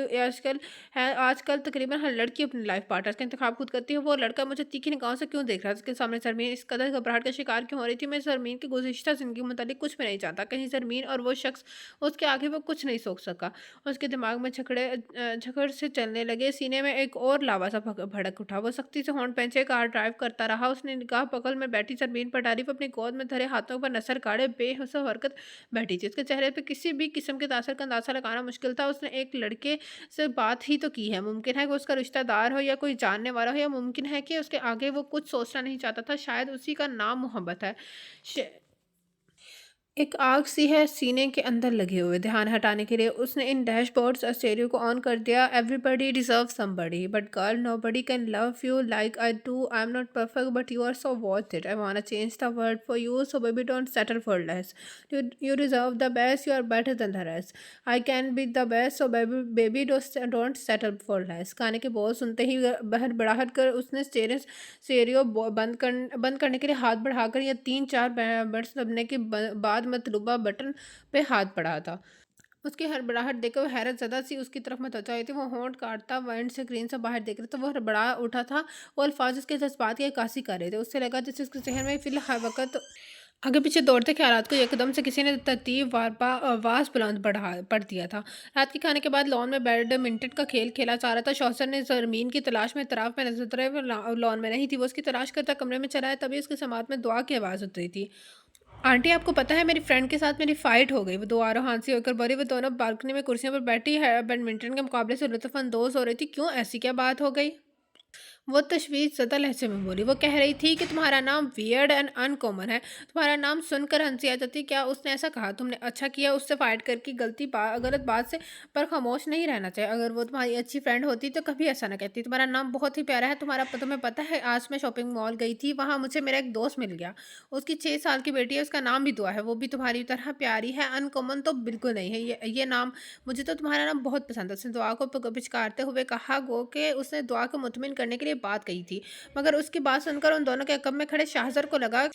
آج کل تقریباً ہر لڑکی اپنے لائف پارٹنر کا انتخاب خود کرتی ہے۔ وہ لڑکا مجھے تیکھی نگاہوں سے کیوں دیکھ رہا تھا؟ اس کے سامنے زرمین اس قدر گھبراہٹ کا شکار کیوں ہو رہی تھی؟ میں زرمین کی گزشتہ زندگی کے متعلق کچھ بھی نہیں جانتا۔ کہیں زرمین اور وہ شخص، اس کے آگے وہ کچھ نہیں سوچ سکا۔ اس کے دماغ میں جھکڑ سے چلنے لگے، سینے میں ایک اور لاوا سا بھڑک اٹھا۔ وہ سختی سے ہونٹ پھینچے کار ڈرائیو کرتا رہا۔ اس نے نگاہ بغل میں بیٹھی زرمین پر ڈالی، وہ اپنی گود میں دھرے ہاتھوں پر نثر کاڑے بے حس و حرکت بیٹھی تھی۔ اس کے چہرے پہ کسی بھی قسم کے تاثر کا اندازہ لگانا مشکل تھا۔ اس نے ایک لڑکے سے بات ہی تو کی ہے، ممکن ہے کہ اس کا رشتہ دار ہو یا کوئی جاننے والا ہو، یا ممکن ہے کہ اس کے آگے وہ کچھ سوچنا نہیں چاہتا تھا، شاید اسی کا نام محبت ہے۔ ایک آگ سی ہے سینے کے اندر لگے ہوئے۔ دھیان ہٹانے کے لیے اس نے ان ڈیش بورڈز اسٹیریو کو آن کر دیا۔ Everybody deserves somebody, but girl, nobody can love you like I do. I'm not perfect, but you are so worth it. I wanna change the world for you, so baby don't settle for less. You deserve the best, you are better than the rest. I can be the best, so baby don't settle for less. گانے کے بول سنتے ہی بڑھاہٹ کر اس نے stereo بند کرنے کے لیے ہاتھ بڑھا کر یا 3-4 بٹس دبنے کے بعد مطلوبہ بٹن پہ ہاتھ پڑا تھا۔ اس کی ہڑبڑاہٹ دیکھ کر وہ حیرت زدہ سی اس کی طرف متوجہ ہوئی تھی۔ وہ ہونٹ کاٹتا ونڈ اسکرین سے باہر دیکھ رہا تھا، وہ ہڑبڑا اٹھا تھا، وہ الفاظ اس کے جذبات کی عکاسی کر رہے تھے۔ اس سے لگا جیسے اس کے ذہن میں فی الوقت آگے پیچھے دوڑتے خیالات کو یکدم سے کسی نے ترتیب وار آواز بلند پڑھ دیا تھا۔ رات کے کھانے کے بعد لان میں بیڈمنٹن کا کھیل کھیلا جا رہا تھا۔ شوہر نے زرمین کی تلاش میں اطراف میں نظر دوڑائی، وہ لان میں نہیں تھی۔ وہ اس کی تلاش کرتا کمرے میں چلا آیا، تبھی اس کے سماعت میں دعا کی آواز اتری تھی۔ آنٹی آپ کو پتہ ہے میری فرینڈ کے ساتھ میری فائٹ ہو گئی۔ وہ دعا روحانسی ہو کر بولی۔ وہ دونوں بالکنی میں کرسیوں پر بیٹھی بیڈمنٹن کے مقابلے سے لطف اندوز ہو رہی تھی۔ کیوں، ایسی کیا بات ہو گئی؟ وہ تشویش زدہ لہجے میں بولی۔ وہ کہہ رہی تھی کہ تمہارا نام ویئرڈ اینڈ ان کامن ہے، تمہارا نام سن کر ہنسی آ جاتی۔ کیا اس نے ایسا کہا؟ تم نے اچھا کیا اس سے فائٹ کر کے، غلط بات سے پر خاموش نہیں رہنا چاہیے۔ اگر وہ تمہاری اچھی فرینڈ ہوتی تو کبھی ایسا نہ کہتی۔ تمہارا نام بہت ہی پیارا ہے۔ تمہیں پتہ ہے آج میں شاپنگ مال گئی تھی، وہاں مجھے میرا ایک دوست مل گیا، اس کی 6 سال کی بیٹی ہے، اس کا نام بھی دعا ہے، وہ بھی تمہاری طرح پیاری ہے۔ ان کامن تو بالکل نہیں ہے یہ نام، مجھے تو تمہارا نام بہت پسند ہے۔ اس نے دعا کو پچکارتے ہوئے کہا، گو کہ اس نے دعا کو مطمئن کرنے کے لیے بات کہی تھی، مگر اس کی بات سن کر ان دونوں کے عقب میں کھڑے شاہزر کو لگا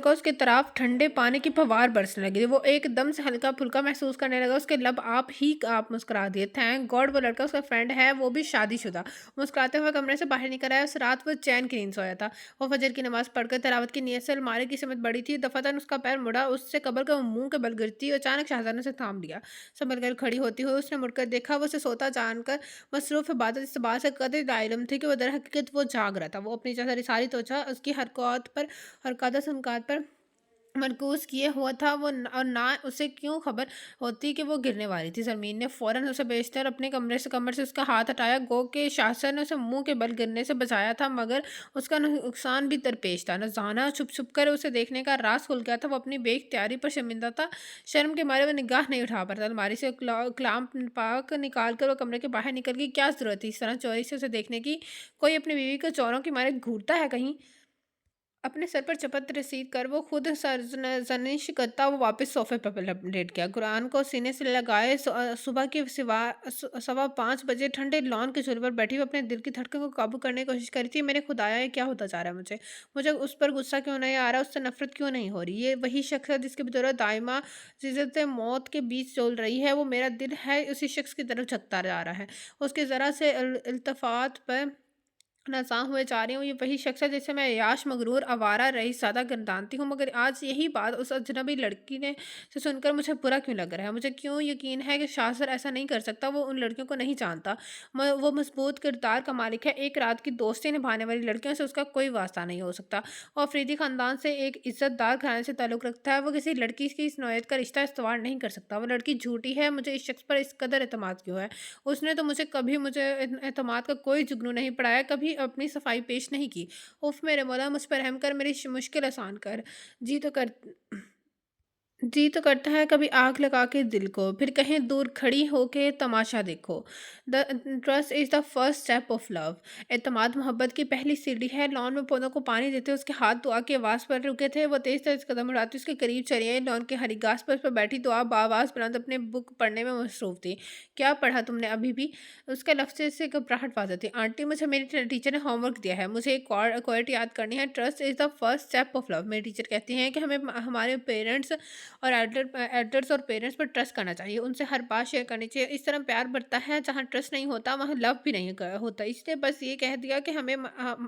اس کے طرف ٹھنڈے پانی کی فوار برسنے لگی۔ وہ ایک دم سے ہلکا پھلکا محسوس کرنے لگا، اس کے لب آپ مسکرا دیے۔ تھینک گاڈ وہ لڑکا اس کا فرینڈ ہے، وہ بھی شادی شدہ۔ مسکراتے ہوئے کمرے سے باہر نکل آیا۔ اس رات وہ چین کی نیند سویا تھا۔ وہ فجر کی نماز پڑھ کر تلاوت کی نیت سے الماری کی سمت بڑھی تھی، دفعتاً اس کا پیر مڑا، اس سے قبر کا منہ کے بل گرتی، اچانک شاہزادہ نے اسے تھام لیا۔ سنبھل کر کھڑی ہوتی ہوئی اس نے مڑ کر دیکھا، وہ اسے سوتا جان کر مصروف عبادت اس بات سے قطعی لاعلم تھی کہ در حقیقت وہ جاگ رہا تھا۔ وہ اپنی ساری توجہ اس کی حرکات و سکنات پر मरकूज़ किए हुआ था वो और ना उसे क्यों खबर होती कि वो गिरने वाली थी ज़मीन। ने फ़ौरन उसे बेचकर अपने कमर से उसका हाथ हटाया, गो के शासर ने उसे मुँह के बल गिरने से बचाया था, मगर उसका नुकसान भी दरपेश था। नज़ाना छुप-छुप कर उसे देखने का राज़ खुल गया था, वो अपनी बेइख्तियारी पर शर्मिंदा था। शर्म के मारे वो निगाह नहीं उठा पा रहा था। अलमारी से कलाम पाक निकाल कर वो कमरे के बाहर निकल गई। क्या ज़रूरत थी इस तरह चोरी से उसे देखने की? कोई अपनी बीवी को चोरों के मारे घूरता है कहीं? अपने सर पर चपत रसीद कर वो खुद सरजनिश करता वो वापस सोफे पर लेट गया। कुरान को सीने से लगाए सुबह के सवा 5 बजे ठंडे लॉन के चूल्हे पर बैठी वो अपने दिल की धड़कन को काबू करने की कोशिश करी थी। मेरे खुदाया ये क्या होता जा रहा है मुझे? मुझे उस पर गुस्सा क्यों नहीं आ रहा? उससे नफरत क्यों नहीं हो रही? ये वही शख्स है जिसकी बदौलत दाइमा जिज़त मौत के बीच चल रही है। वो मेरा दिल है उसी शख्स की तरफ झकता जा रहा है। उसके ज़रा से इल्तफ़ात पर नज़ां हुए जा रही हूँ, ये वही शख्स है जिसे मैं ऐश मगरूर आवारा रईस ज़्यादा गर्दानती हूँ, मगर आज यही बात उस अजनबी लड़की ने से सुनकर मुझे बुरा क्यों लग रहा है? मुझे क्यों यकीन है कि शासर ऐसा नहीं कर सकता, वो उन लड़कियों को नहीं जानता। वो मजबूत किरदार का मालिक है, एक रात की दोस्ती निभाने वाली लड़कियों से उसका कोई वास्ता नहीं हो सकता। और अफरीदी ख़ानदान से एक इज़्ज़तदार घराने से ताल्लुक़ रखता है, वो किसी लड़की की इस नौयत का रिश्ता इस्तवार नहीं कर सकता। वो लड़की झूठी है, मुझे इस शख्स पर इस कदर एतमाद क्यों है? उसने तो मुझे कभी मुझे एतमाद का कोई जुगनू नहीं पड़ाया, कभी अपनी सफाई पेश नहीं की। उफ़ मेरे मौला मुझ पर रहम कर, मेरी मुश्किल आसान कर। जी तो कर जी तो करता है कभी आग लगा के दिल को, फिर कहीं दूर खड़ी होके तमाशा देखो। The trust is the first step of love. एतमाद मोहब्बत की पहली सीढ़ी है। लॉन में पौधों को पानी देते उसके हाथ दुआ की आवाज़ पर रुके थे। वो तेज़ तेज़ कदम उड़ाती उसके करीब चली आई। लॉन के हरी घास पर उस पर बैठी दुआ बाआवाज़ बुलंद अपने बुक पढ़ने में मसरूफ़ थी। क्या पढ़ा तुमने अभी भी? उसके लफ्ज़ से घबराहट वाज़ेह थी। आंटी मुझे मेरी टीचर ने होमवर्क दिया है, मुझे एक और क्वोट याद करनी है। Trust is the first step of love. मेरी टीचर कहती हैं कि हमें हमारे पेरेंट्स और एल्डर्स और पेरेंट्स पर ट्रस्ट करना चाहिए, उनसे हर बात शेयर करनी चाहिए। इस तरह प्यार बढ़ता है, जहाँ ट्रस्ट नहीं होता वहाँ लव भी नहीं होता। इसलिए बस ये कह दिया कि हम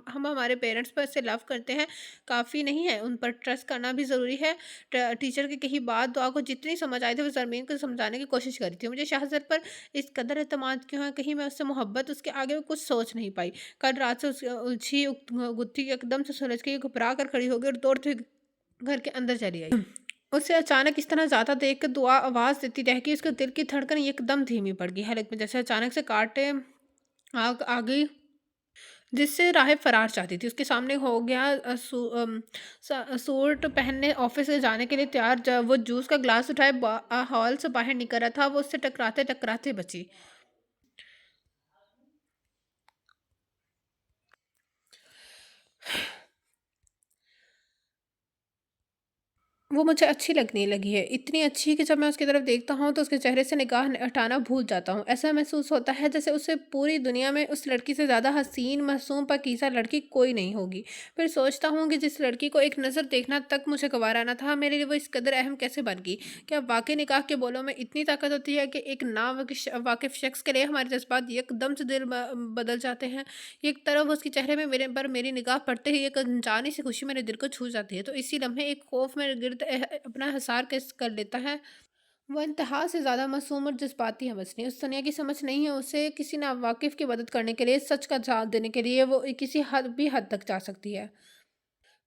हमारे पेरेंट्स पर से लव करते हैं, काफ़ी नहीं है, उन पर ट्रस्ट करना भी ज़रूरी है। टीचर की कही बात दुआ को जितनी समझ आई थी वो ज़रमीन को समझाने की कोशिश करी थी। मुझे शाहज़र पर इस कदर एतमाद क्यों है? कहीं मैं उससे मोहब्बत उसके आगे वो कुछ सोच नहीं पाई। कल रात से उलझी गुत्थी एकदम से सुलझ गई, घबरा कर खड़ी हो गई और दौड़ते हुए घर के अंदर चली आई। उसे अचानक इस तरह ज़्यादा देख कर दुआ आवाज़ देती रह गई, उसके दिल की धड़कन एकदम धीमी पड़ गई। हलक में जैसे अचानक से कांटे आग आ गई, जिससे राह फरार चाहती थी। उसके सामने हो गया सूट पहनने ऑफ़िस से जाने के लिए तैयार। जब वो जूस का ग्लास उठाए हॉल से बाहर निकल रहा था, वो उससे टकराते-टकराते बची। वो मुझे अच्छी लगने लगी है, इतनी अच्छी कि जब मैं उसकी तरफ देखता हूँ तो उसके चेहरे से निगाह हटाना भूल जाता हूँ। ऐसा महसूस होता है जैसे उसे पूरी दुनिया में उस लड़की से ज़्यादा हसीन, मासूम, पाकीज़ा लड़की कोई नहीं होगी। फिर सोचता हूँ कि जिस लड़की को एक नज़र देखना तक मुझे गवारा ना था, मेरे लिए वो इस कदर अहम कैसे बन गई? क्या वाक़ई निकाह के बोलों में इतनी ताकत होती है कि एक ना वाकिफ़ शख्स के लिए हमारे जज़्बात एकदम से बदल जाते हैं? एक तरफ उसके चेहरे में मेरी निगाह पड़ते ही एक अनजानी सी खुशी मेरे दिल को छू जाती है, तो इसी लम्हे एक खौफ मेरे गिर्द अपना हिसार कर लेता है। वो इंतहा से ज़्यादा मासूम और जज़्बाती है बस नहीं, उस दुनिया की समझ नहीं है उसे किसी नावाकिफ़ की मदद करने के लिए, सच का साथ देने के लिए वो किसी हद तक जा सकती है।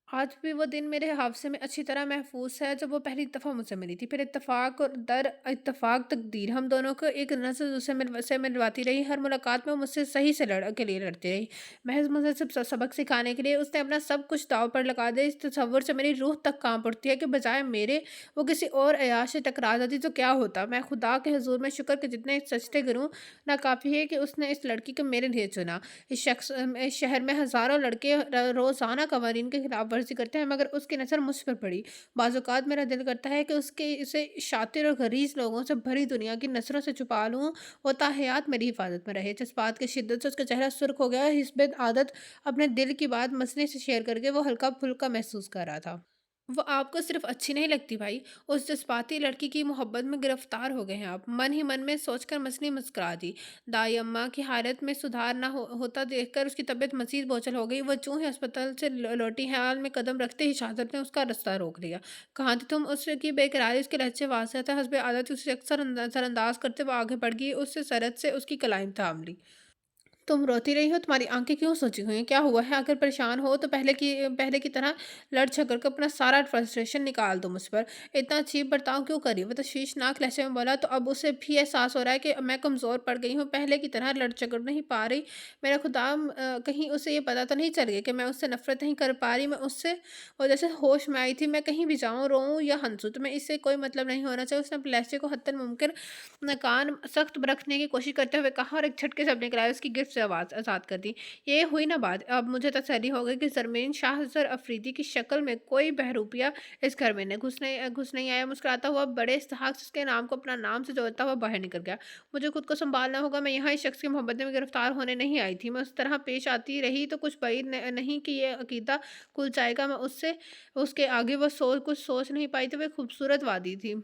आज भी वो दिन मेरे हादसे में अच्छी तरह महफूज है जब वो पहली दफ़ा मुझसे मिली थी। फिर इत्तेफ़ाक और दर इत्तेफ़ाक तकदीर हम दोनों को एक नज़र दूसरे से मिलवाती रही। हर मुलाकात में वो मुझसे सही से के लिए लड़ती रही। महज़ मुझे सिर्फ सबक सिखाने के लिए उसने अपना सब कुछ दाँव पर लगा दिया। इस तसव्वुर से मेरी रूह तक काँप उठती है कि बजाय मेरे वो किसी और अय्याश से टकरा जाती तो क्या होता। मैं खुदा के हुज़ूर में शुक्र के जितने सजदे करूँ ना काफ़ी है कि उसने इस लड़की को मेरे लिए चुना। इस शहर में हज़ारों लड़के रोज़ाना कवानीन की खिलाफ़वर्ज़ी करते हैं, मगर उसकी नज़र मुझ पर पड़ी। बाज़ औक़ात मेरा दिल करता है कि उसके इसे शातिर और ग़रीज़ लोगों से भरी दुनिया की नज़रों से छुपा लूँ, वो ताहयात मेरी हिफ़ाज़त में रहे। जज़्बात की शिद्दत से उसका चेहरा सुर्ख़ हो गया। हिस्ब आदत अपने दिल की बात मसले से शेयर करके वो हल्का-फुल्का महसूस कर रहा था। वो आपको सिर्फ़ अच्छी नहीं लगती भाई, उस जज़्बाती लड़की की मोहब्बत में गिरफ़्तार हो गए हैं आप। मन ही मन में सोचकर मसनी मुस्कुरा दी। दाई अम्मा की हालत में सुधार ना होता देखकर उसकी तबीयत मज़ीद बोझिल हो गई। वो च्यों ही अस्पताल से लौटी हाल में कदम रखते ही शहादत ने उसका रास्ता रोक लिया। "कहाँ थी तुम?" उसकी बेकरारी उसके लहज़े वाज़ेह था। हस्बे आदत उसे अक्सर नज़रअंदाज़ करते हुए आगे बढ़ गई। उससे सरहद से उसकी कलाई थाम ली। तुम रोती रही हो, तुम्हारी आँखें क्यों सोची हुई हैं? क्या हुआ है? अगर परेशान हो तो पहले की तरह लड़-झगड़ कर अपना सारा फ्रस्ट्रेशन निकाल दो मुझ पर। इतना चीप बर्ताव क्यों कर रही हो? वो तशवीशनाक लहज़े में बोला। तो अब उसे भी एहसास हो रहा है कि मैं कमज़ोर पड़ गई हूँ, पहले की तरह लड़-झगड़ नहीं पा रही। मेरा खुदा कहीं उसे ये पता तो नहीं चल गया कि मैं उससे नफ़रत नहीं कर पा रही। मैं उससे और जैसे होश में आई थी, मैं कहीं भी जाऊँ, रोऊँ या हँसूँ, तो मैं इससे कोई मतलब नहीं होना चाहिए। उसने अपने लहज़े को हद्दन मुमकिन कान सख्त रखने की कोशिश करते हुए कहा और एक झटके से अपने गिलास उसकी गिरफ्त से आवाज़ आज़ाद कर दी। ये हुई ना बात, अब मुझे तसल्ली हो गई कि ज़रमीन शाह ज़र अफ़रीदी की शक्ल में कोई बहरूपिया इस घर में घुस नहीं आया। मुस्कुराता हुआ बड़े इस्तहाक से उसके नाम को अपना नाम से जोड़ता हुआ बाहर निकल गया। मुझे खुद को सँभालना होगा, मैं यहाँ इस शख़्स की मोहब्बत में गिरफ़्तार होने नहीं आई थी। मैं उस तरह पेश आती रही तो कुछ بعید नहीं कि ये अक़ीदा खुल जाएगा। मैं उसके आगे वो कुछ सोच नहीं पाई थी। वो एक खूबसूरत वादी थी।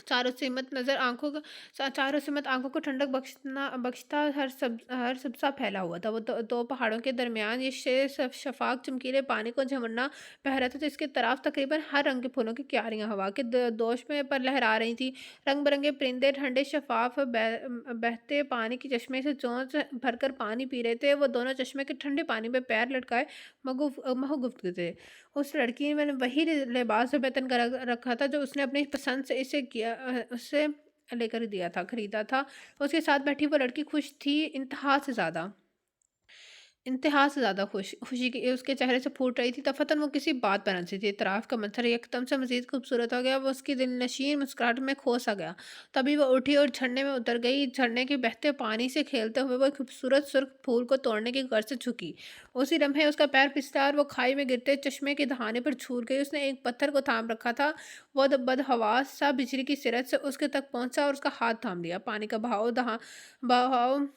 चारों से मत आँखों को ठंडक बख्शता हर सब्ज़ा फैला हुआ था। वो दो पहाड़ों के दरमियान ये शफ़ाफ़ चमकीले पानी को झरना बह रहा था, जिसके तरफ तकरीबन हर रंग के फूलों की क्यारियाँ हवा के दोश में पर लहरा रही थीं। रंग-बिरंगे परिंदे ठंडे शफ़ाफ़ बहते पानी के चश्मे से चोंच भरकर पानी पी रहे थे। वो दोनों चश्मे के ठंडे पानी में पैर लटकाए महू गुफ्त थे। उस लड़की ने वही लिबास बेतन कर रखा था जो उसने अपनी पसंद से उससे लेकर दिया था, खरीदा था। उसके साथ बैठी वो लड़की खुश थी, इंतहा से ज़्यादा खुशी की उसके चेहरे से फूट रही थी। तफ़तन वो किसी बात पर हँसी थी। इतराफ़ का मंज़र एकदम से मज़ीद खूबसूरत हो गया। वो उसकी दिलनशीन मुस्कुराहट में खो-सा गया। तभी वो उठी और झरने में उतर गई। झरने के बहते पानी से खेलते हुए वो एक खूबसूरत सुर्ख़ फूल को तोड़ने की गर्ज से झुकी। उसी लम्हे उसका पैर फिसला और वो खाई में गिरते चश्मे के दहाने पर छूट गई। उसने एक पत्थर को थाम रखा था। वो बदहवास सा बिजली की सिरत से उसके तक पहुँचा और उसका हाथ थाम लिया। पानी का बहाव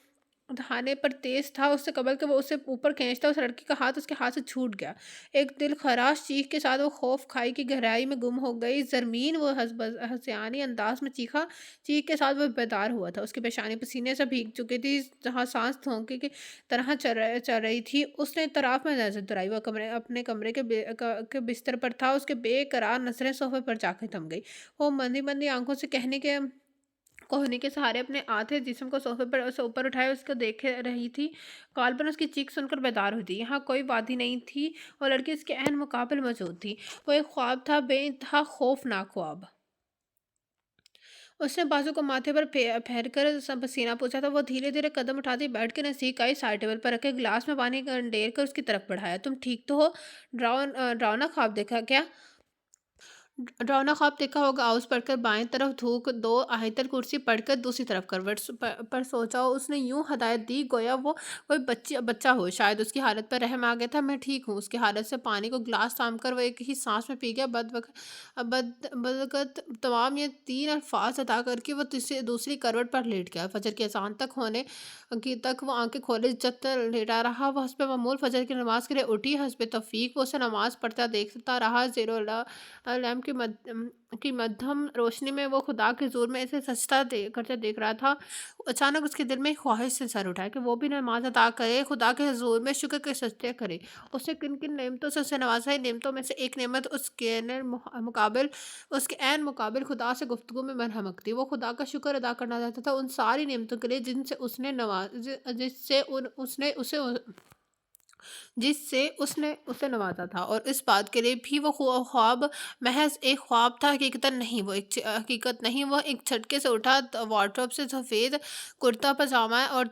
दहाने पर तेज था, उससे कबल के वो उसे ऊपर खींचता, उस लड़की का हाथ उसके हाथ से छूट गया। एक दिल-खराश चीख के साथ वो खौफ खाई की गहराई में गुम हो गई। ज़रमीन वो हँसियानी अंदाज़ में चीखा। चीख के साथ वो बेदार हुआ था। उसकी पेशानी पसीने से भीग चुकी थी, जहाँ साँस धोखे की तरह चल रही थी। उसने इत्तराफ़ में नज़र दौड़ाई। वो अपने कमरे के बिस्तर पर था। उसके बेकरार नज़रें सोफ़े पर जाकर थम गई। वो मंदी-मंदी आँखों से कोहनी के सहारे अपने आधे जिस्म को सोफे पर से ऊपर उठाए उसको देख रही थी। गालबन उसकी चीख सुनकर बेदार हुई थी। यहाँ कोई वादी नहीं थी और लड़की उसके ऐन मुकाबिल मौजूद थी। वो एक ख्वाब था, बेइंतहा खौफनाक ख्वाब। उसने बाजू को माथे पर फेर कर सब पसीना पोंछा था। वो धीरे-धीरे कदम उठाती बेड के नज़दीक आई, साइड टेबल पर रखे गिलास में पानी डेर कर उसकी तरफ बढ़ाया। तुम ठीक तो हो? डरावना ख्वाब देखा क्या? डरावना ख्वाब देखा होगा। आउस पढ़कर बाएं तरफ थूक दो, आयतल कुर्सी पढ़कर दूसरी तरफ करवट पर सो जाओ। उसने यूं हदायत दी गोया वो कोई बच्चा हो। शायद उसकी हालत पर रहम आ गया था। मैं ठीक हूँ। उसकी हालत से पानी को गिलास थाम कर वो एक ही सांस में पी गया। बदवक़्त तमाम ये तीन अल्फाज अदा करके वो दूसरी करवट पर लेट गया। फजर की अजान तक वो आंखें खोले जब तक लेटा रहा। वह हस्ब मामूल फजर की नमाज के लिए उठी। हस्ब तौफीक वो उसे नमाज पढ़ता देखता रहा। लैम्प की मद्धम रोशनी में वो खुदा के ज़ोर में इसे सजदा करते देख रहा था। अचानक उसके दिल में एक ख्वाहिश से सर उठाया कि वो भी नमाज अदा करे, खुदा के हुजूर में शुक्र के सजदे करे। उसने किन किन नेमतों से उसे नवाजा है। नेमतों में से एक नेमत उसके ऐन मुकाबिल खुदा से गुफ्तगू में मरहमक थी। वो खुदा का शुक्र अदा करना चाहता था उन सारी नेमतों के लिए जिससे उसने उसे नवाजा था, और इस बात के लिए भी वो ख्वाब महज एक ख्वाब था, हकीकत नहीं। वो एक झटके से उठा, वार्डरोब से सफ़ेद कुर्ता पजामा और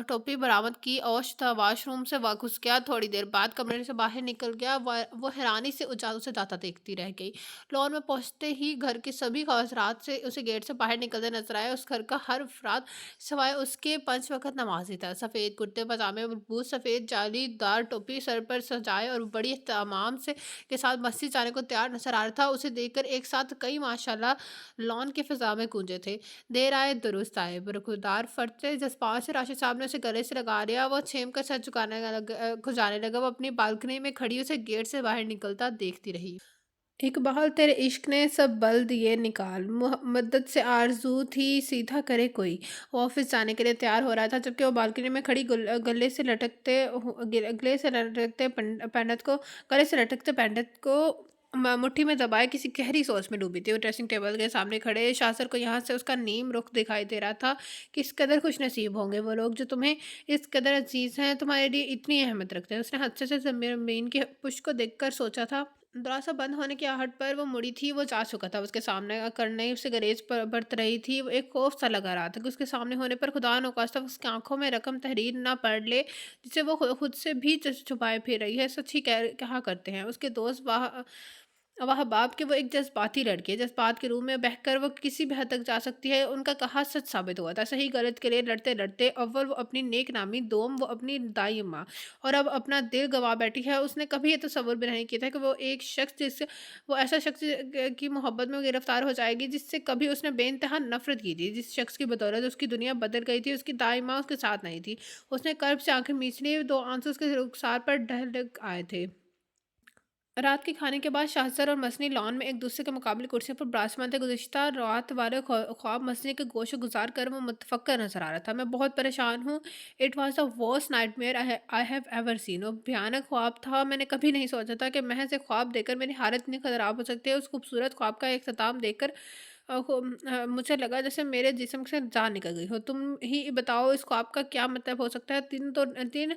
टोपी बरामद की, वॉशरूम से घुस गया। थोड़ी देर बाद कमरे से बाहर निकल गया। वो हैरानी से उसे जाता देखती रह गई। लॉन में पहुंचते ही घर के सभी हज़रात से उसे गेट से बाहर निकलते नजर आए। उस घर का हर अफराद सिवाय उसके 5 वक़्त नमाज़ी था। सफ़ेद कुर्ते पजामे, मजबूत सफ़ेद जालीदार टोपी सर पर सजाए और बड़ी एहतमाम के साथ मस्जिद जाने को तैयार नज़र आ रहा था। उसे देखकर एक साथ कई माशाल्लाह लॉन की फ़िज़ा में गूंजे थे। देर आए दुरुस्त आए। बरखुरदार फटते जज़्बात से राशिद साहब ने उसे गले से लगा लिया। वो छेम कर सर खुजाने लगा। वो अपनी बालकनी में खड़ी उसे गेट से बाहर निकलता देखती रही। इकबाल तेरे इश्क ने सब बल दिए निकाल, मद्दत से आरज़ू थी सीधा करे कोई। वो ऑफिस जाने के लिए तैयार हो रहा था, जबकि वो बालकनी में खड़ी गले से लटकते पंडित को मुट्ठी में दबाए किसी गहरी सोच में डूबी थी। वो ड्रेसिंग टेबल के सामने खड़े शासर को यहाँ से उसका नीम रुख दिखाई दे रहा था कि इस कदर खुशनसीब होंगे वो लोग जो तुम्हें इस कदर अजीज हैं, तुम्हारे लिए इतनी अहमियत रखते हैं। उसने हादसे से जमीन के पुष्प को देखकर सोचा था। दरवाज़ा बंद होने की आहट पर वो मुड़ी थी, वो जा चुका था। उसके सामने करने से गरेज पर बरत रही थी। वो एक खौफ सा लगा रहा था कि उसके सामने होने पर खुदा न खास्ता उसकी आंखों में रकम तहरीर ना पढ़ ले, जिसे वो खुद से भी छुपाए फिर रही है। सच ही कहा करते हैं उसके दोस्त वाह वाह बाप के वो एक जज्बाती लड़की है। जज्बात के रूह में बहकर वो किसी भी हद तक जा सकती है। उनका कहा सच साबित हुआ था। सही गलत के लिए लड़ते लड़ते अव्वल वो अपनी नेक नामी, दोम वो अपनी दाई अम्मा, और अब अपना दिल गंवा बैठी है। उसने कभी ये तसव्वुर भी नहीं किया था कि वो एक शख्स जिससे वो ऐसा शख्स की मोहब्बत में गिरफ्तार हो जाएगी जिससे कभी उसने बेइंतहा नफरत की थी, जिस शख्स की बदौलत उसकी दुनिया बदल गई थी। उसकी दाई माँ उसके साथ नहीं थी। उसने कर्ब से आंखें मींच ली, दो आंसू उसके रुखसार पर ढल आए थे। रात के खाने के बाद शाहसर और मसनी लॉन में एक दूसरे के मुकाबले कुर्सियों पर विराजमान थे। गुज़िश्ता रात वाले ख्वाब मसनी के गोशे गुजार कर वो मुतफक्कर नजर आ रहा था। मैं बहुत परेशान हूँ। It was the worst nightmare I have ever seen. वो भयानक ख्वाब था। मैंने कभी नहीं सोचा था कि महज एक ख्वाब देखकर मेरी हालत इतनी खराब हो सकती है। उस खूबसूरत ख्वाब का इख्तिताम देखकर मुझे लगा जैसे मेरे जिस्म से जान निकल गई हो। तुम ही बताओ इस ख्वाब का क्या मतलब हो सकता है? दिन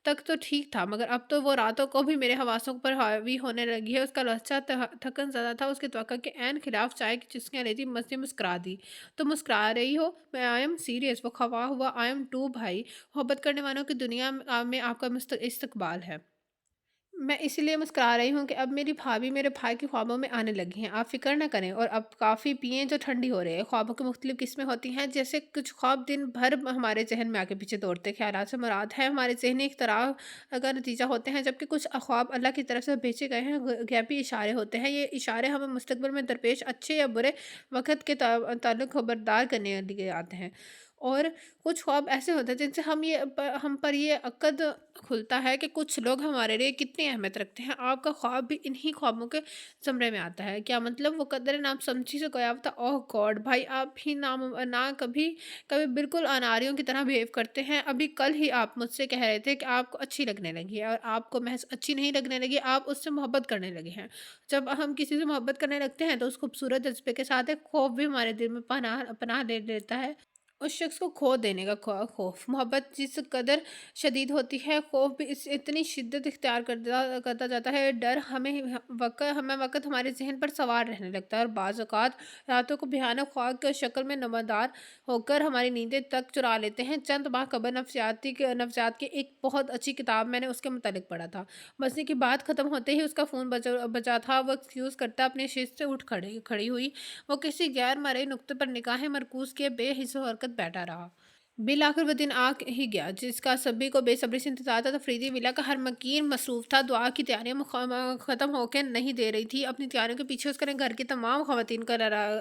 तक तो ठीक था, मगर अब तो वो रातों को भी मेरे हवासों पर हावी होने लगी है। उसका लहजा थकन ज़्यादा था। उसकी त्वचा के ऐन खिलाफ चाय की चुस्कियाँ लेती मस्ती मुस्कुरा दी। तुम मुस्कुरा रही हो? मैं आई एम सीरियस। वो खवा हुआ आई एम टू भाई। मोहब्बत करने वालों की दुनिया में आपका इस्तकबाल है। मैं इसीलिए मुस्कुरा रही हूँ कि अब मेरी भाभी मेरे भाई के ख्वाबों में आने लगी हैं। आप फ़िक्र ना करें और अब काफ़ी पिएँ जो ठंडी हो रही है। ख्वाबों की मुख्तलिफ़ किस्में होती हैं, जैसे कुछ ख्वाब दिन भर हमारे ज़हन में आगे पीछे दौड़ते ख़यालात से मुराद है हमारे ज़हनी इख्तिलाफ़ का नतीजा होते हैं, जबकि कुछ ख्वाब अल्लाह की तरफ से भेजे गए हैं गैबी इशारे होते हैं। ये इशारे हमें मुस्तक़बिल में दरपेश अच्छे या बुरे वक़्त के ताल्लुक खबरदार करने लिए आते हैं। और कुछ ख्वाब ऐसे होते हैं जिनसे हम पर ये अक़द खुलता है कि कुछ लोग हमारे लिए कितनी अहमियत रखते हैं। आपका ख्वाब भी इन्हीं ख्वाबों के ज़मरे में आता है। क्या मतलब? वो कदर नाम समझी से गोया था। ओह गॉड! भाई आप भी ना कभी कभी बिल्कुल अनारियों की तरह बिहेव करते हैं। अभी कल ही आप मुझसे कह रहे थे कि आपको अच्छी लगने लगी है, और आपको महज़ अच्छी नहीं लगने लगी, आप उससे मोहब्बत करने लगे हैं। जब हम किसी से मोहब्बत करने लगते हैं तो उस खूबसूरत जज़्बे के साथ एक खौफ़ भी हमारे दिल में पनाह पनाह ले लेता है। उस शख्स को खो देने का खौफ। मोहब्बत जिस कदर शदीद होती है, खौफ भी इस इतनी शिद्दत इख्तियार करता जाता है। डर हमें वक़्त हमारे ज़हन पर सवार रहने लगता है, और बाज़ औक़ात रातों को भयानक ख्वाब की शक्ल में नमदार होकर हमारी नींदें तक चुरा लेते हैं। चंद माह कबल नफ्सियात की एक बहुत अच्छी किताब मैंने उसके मुतालिक पढ़ा था। मसनी की बात ख़त्म होते ही उसका फ़ोन बजा था। वो एक्सक्यूज़ करता अपनी शिस्त से उठ खड़ी हुई। वो किसी गैर मरई नुक्ते पर निगाहें मरकूज़ किए बेहिस्सो हरकत बैठा रहा। बिल आखिर वो दिन आ ही गया जिसका सभी को बेसब्री से इंतजार था। तफरीदी विला का हर मकीन मसरूफ था। दुआ की तैयारियां ख़त्म होकर नहीं दे रही थी। अपनी तैयारियों के पीछे उसने घर की तमाम खवातीन का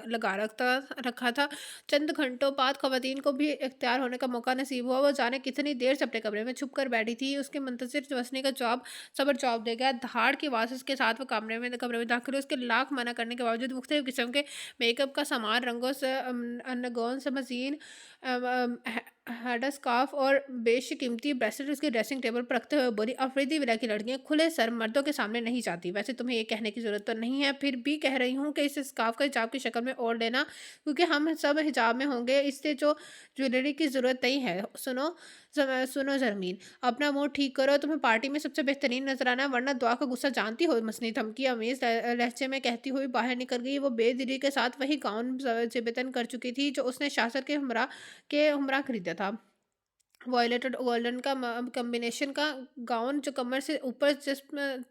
लगा रखा था। चंद घंटों बाद खवातीन को भी इख्तियार होने का मौका नसीब हुआ। वो जाने कितनी देर से अपने कमरे में छुप कर बैठी थी। उसके मुंतजिर वसनी का जवाब दे गया। धाड़ की आवाज़ के साथ वो कमरे में दाखिल हुई। उसके लाख मना करने के बावजूद मुख्तलिफ किस्म के मेकअप का सामान, रंगों से अनगोन से मजीन हेडस्कार्फ और बेशकीमती ब्रेसलेट उसके ड्रेसिंग टेबल पर रखते हुए बोली, अफरीदी विला की लड़कियां खुले सर मर्दों के सामने नहीं जाती। वैसे तुम्हें ये कहने की ज़रूरत तो नहीं है, फिर भी कह रही हूँ कि इस स्कार्फ का हिजाब की शक्ल में ओढ़ लेना, क्योंकि हम सब हिजाब में होंगे। इससे जो ज्वेलरी की ज़रूरत नहीं है। सुनो ज़रमीन, अपना मूड ठीक करो। तुम्हें पार्टी में सबसे बेहतरीन नजर आना है, वरना दुआ का गुस्सा जानती हो। मसनी धमकी अमीज लहजे में कहती हुई बाहर निकल गई। वो बेदिली के साथ वही गाउन जेबतन कर चुकी थी जो उसने शासर के हमरा खरीदा था। वॉयलेट और गोल्डन का कॉम्बिनेशन का गाउन जो कमर से ऊपर जिस्म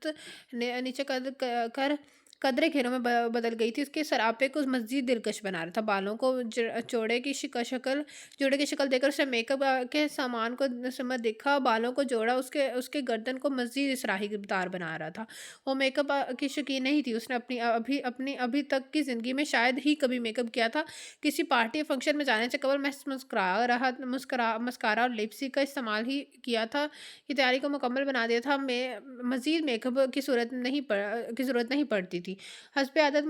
नीचे कर कदरे घेरों में बदल गई थी। उसके सरापे को मज़ीद दिलकश बना रहा था। बालों को जोड़े की शक्ल देकर उसे मेकअप के सामान को समझ दिखा। बालों को जोड़ा उसके उसके गर्दन को मज़ीद इसराहीदार बना रहा था। वो मेकअप की शौकीन नहीं थी। उसने अभी तक की ज़िंदगी में शायद ही कभी मेकअप किया था। किसी पार्टी या फंक्शन में जाने से कबल महज मस्कारा और लिपस्टिक का इस्तेमाल ही किया था कि तैयारी को मुकम्मल बना दिया था। मैं मज़ीद मेकअप की ज़रूरत नहीं पड़ती थी। हस्बे आदत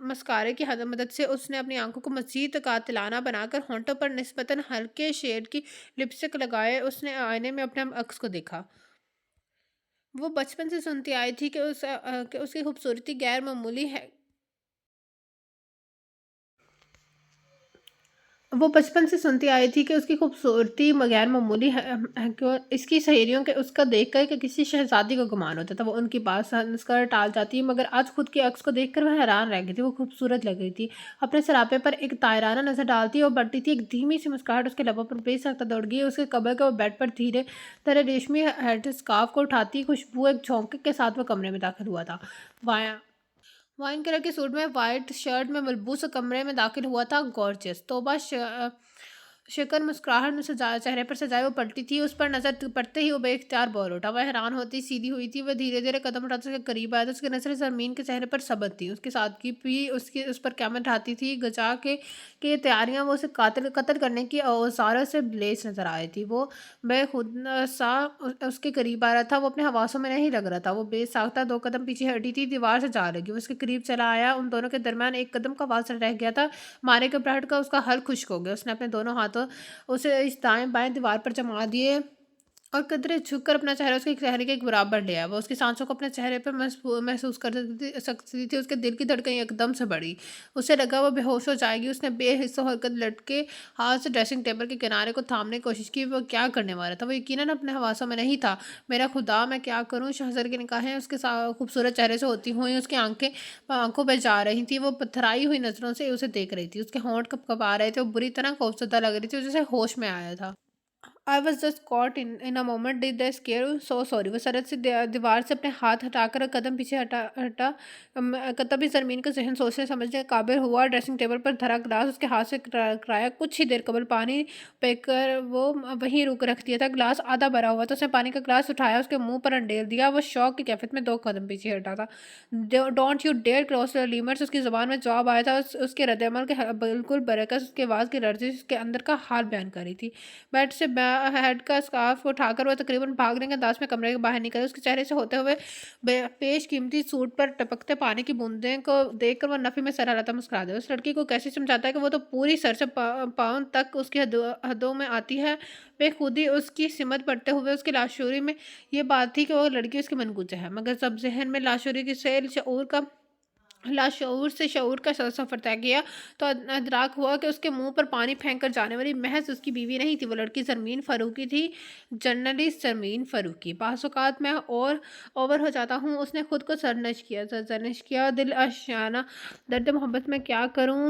मस्कारे की मदद से उसने अपनी आंखों को मज़ीद कातिलाना बनाकर होंठों पर निस्बतन हल्के शेड की लिपस्टिक लगाए उसने आईने में अपने अक्स को देखा। وہ بچپن سے سنتی آئی تھی کہ اس کی خوبصورتی غیر معمولی ہے وہ بچپن سے سنتی آئی تھی کہ اس کی خوبصورتی غیر معمولی ہے کہ اس کی سہیلیوں کے اس کا دیکھ کر کہ کسی شہزادی کو گمان ہوتا تھا وہ ان کی بات سنس کر ٹال جاتی مگر آج خود کے عکس کو دیکھ کر وہ حیران رہ گئی تھی وہ خوبصورت لگ رہی تھی اپنے سراپے پر ایک طائرانہ نظر ڈالتی اور بڑھتی تھی ایک دھیمی سی مسکراہٹ اس کے لبوں پر بے سختہ دوڑ گئی اس کے قبر کے وہ بیڈ پر دھیرے طرح ریشمی ہیڈ اسکارف کو اٹھاتی خوشبو ایک جھونکے کے ساتھ وہ کمرے میں داخل ہوا تھا وائن کلر کے سوٹ میں وائٹ شرٹ میں ملبوس کمرے میں داخل ہوا تھا گارجس توبہ شکر مسکراہٹ میں چہرے پر سجائے وہ پلٹی تھی اس پر نظر پڑتے ہی وہ بے اختیار بول اٹھا وہ حیران ہوتی سیدھی ہوئی تھی وہ دھیرے دھیرے قدم اٹھاتے اس کے قریب آیا تھا اس کی نظر زمین کے چہرے پر ثبت تھی اس کے ساتھ کی بھی اس پر قیامت ڈھاتی تھی گجا کے تیاریاں وہ اسے قتل کرنے کی اوزاروں سے لیس نظر آ رہی تھی وہ بے خود سا اس کے قریب آ رہا تھا وہ اپنے حواسوں میں نہیں لگ رہا تھا وہ بے ساختہ دو قدم پیچھے ہٹی تھی دیوار سے جا لگی وہ اس کے قریب چلا آیا ان دونوں کے درمیان ایک قدم کا فاصلہ رہ گیا تھا مارے کے گھبراہٹ کا اس کا حل خشک ہو گیا اس نے اپنے دونوں ہاتھوں اسے اس دائیں بائیں دیوار پر جما دیے اور قدرے جھک کر اپنا چہرہ اس کے چہرے کے برابر لیا وہ اس کی سانسوں کو اپنے چہرے پر محسوس کر سکتی تھی اس کے دل کی دھڑکنیں ایک دم سے بڑھی اسے لگا وہ بے ہوش ہو جائے گی اس نے بے حس و حرکت لٹکے ہاتھ سے ڈریسنگ ٹیبل کے کنارے کو تھامنے کی کوشش کی وہ کیا کرنے والا تھا وہ یقیناً اپنے حواسوں میں نہیں تھا میرا خدا میں کیا کروں شہزر کی نگاہیں اس کے خوبصورت چہرے سے ہوتی ہوئی اس کی آنکھوں پہ جا رہی تھی وہ پتھرائی ہوئی نظروں سے اسے دیکھ رہی تھی اس کے ہونٹ کپ کپ آ رہے تھے وہ بری طرح خوفزدہ لگ رہی تھی جسے ہوش میں آیا تھا I was just caught in a moment. Did I scare you? So sorry. وہ سرد سے دیوار سے اپنے ہاتھ ہٹا کر قدم پیچھے ہٹا تبھی زرمین کا ذہن سوچنے سمجھنے کے قابل ہوا ڈریسنگ ٹیبل پر دھرا گلاس اس کے ہاتھ سے ٹکرایا کچھ ہی دیر قبل پانی پی کر وہ وہیں رکھ دیا تھا گلاس آدھا بھرا ہوا تو اس نے پانی کا گلاس اٹھایا اس کے منہ پر انڈیل دیا وہ شوق کی کیفیت میں دو قدم پیچھے ہٹا تھا don't you dear cross the limits اس کی زبان میں جواب آیا تھا اس کے رد عمل کے بالکل برعکس اس کے آواز کی لرزش اس کے اندر کا حال بیان کر رہی تھی بیڈ سے ہیڈ کا اسکارف اٹھا کر وہ تقریباً بھاگنے کے انداز میں کمرے کے باہر نکلے اس کے چہرے سے ہوتے ہوئے پیش قیمتی سوٹ پر ٹپکتے پانی کی بوندیں کو دیکھ کر وہ نفی میں سر ہلاتا مسکرا دیا اس لڑکی کو کیسے سمجھاتا ہے کہ وہ تو پوری سر سے پاؤں تک اس کی حدوں میں آتی ہے بے خودی اس کی سمت پڑتے ہوئے اس کی لاشعوری میں یہ بات تھی کہ وہ لڑکی اس کی منقوچہ ہے مگر جب ذہن میں لاشعوری کی سیل لاشعور سے شعور کا سفر طے کیا تو ادراک ہوا کہ اس کے منہ پر پانی پھینک کر جانے والی محض اس کی بیوی نہیں تھی وہ لڑکی زرمین فاروقی تھی جرنلسٹ زرمین فاروقی بعض اوقات میں اور اوور ہو جاتا ہوں اس نے خود کو سرزنش کیا دل اشیانہ درد محبت میں کیا کروں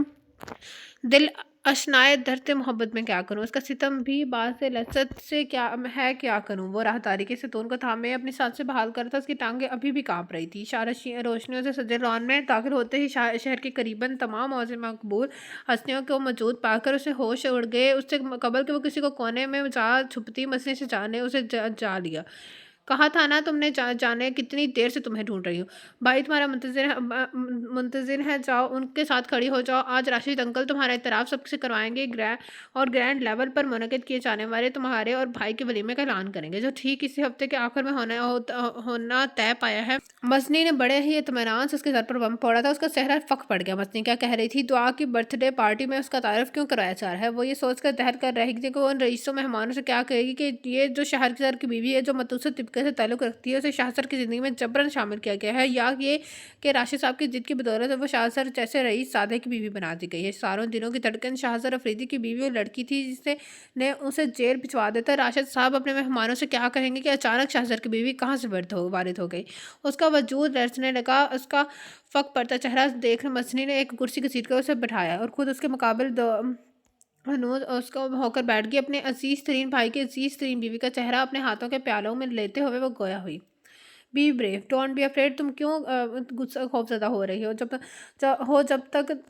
دل اشنائے درد محبت میں کیا کروں اس کا ستم بھی باز لذت سے کیا کروں وہ راہ تاریکی سے ستون کو تھامے اپنی سانس سے بحال کر تھا اس کی ٹانگیں ابھی بھی کانپ رہی تھی روشنیوں سے سجے لان میں داخل ہوتے ہی شہر کے قریباً تمام موزے مقبول ہستیوں کو موجود پا کر اسے ہوش اڑ گئے اس سے قبل کہ وہ کسی کو کونے میں جا چھپتی مسئلے سے جانے اسے جا لیا کہا تھا نا تم نے جانے کتنی دیر سے تمہیں ڈھونڈ رہی ہوں بھائی تمہارا منتظر ہے جاؤ ان کے ساتھ کھڑی ہو جاؤ آج راشد انکل تمہارا اعتراف سب سے کروائیں گے اور گرینڈ لیول پر منعقد کیے جانے والے تمہارے اور بھائی کے ولیمے کا اعلان کریں گے جو ٹھیک اسی ہفتے کے آخر میں ہونا طے پایا ہے مسنی نے بڑے ہی اطمینان سے اس کے سر پر بم پھوڑا تھا اس کا چہرہ فک پڑ گیا مسنی کیا کہہ رہی تھی دعا کی برتھ ڈے پارٹی میں اس کا تعارف کیوں کرایا جا رہا ہے وہ یہ سوچ کر دہل کر رہی تھی کہ وہ ان رئیسوں مہمانوں سے کیا کہے گی کہ یہ جو شہر کی سر کی بیوی ہے جو متوسط طبقے سے تعلق رکھتی ہے اسے شاہ سر کی زندگی میں جبراً شامل کیا گیا ہے یا یہ کہ راشد صاحب کی ضد کی بدولت وہ شاہ سر جیسے رئیس سادے کی بیوی بنا دی گئی ہے ساروں دنوں کی دھڑکن شاہ سر افریدی کی بیوی اور لڑکی تھی جس نے اسے جیل بھجوا دیتا راشد صاحب اپنے مہمانوں سے کیا کہیں گے کہ اچانک شاہ سر کی بیوی کہاں سے وارد ہو گئی اس کا وجود لرزنے لگا اس کا فک پڑتا چہرہ دیکھ مسنی نے ایک کرسی گھسیٹ کر اسے بٹھایا اور خود اس کے مقابل ہنوز اس کو ہو کر بیٹھ گئی اپنے عزیز ترین بھائی کی عزیز ترین بیوی کا چہرہ اپنے ہاتھوں کے پیالوں میں لیتے ہوئے وہ گویا ہوئی be brave don't be afraid تم کیوں خوف زدہ ہو رہی ہو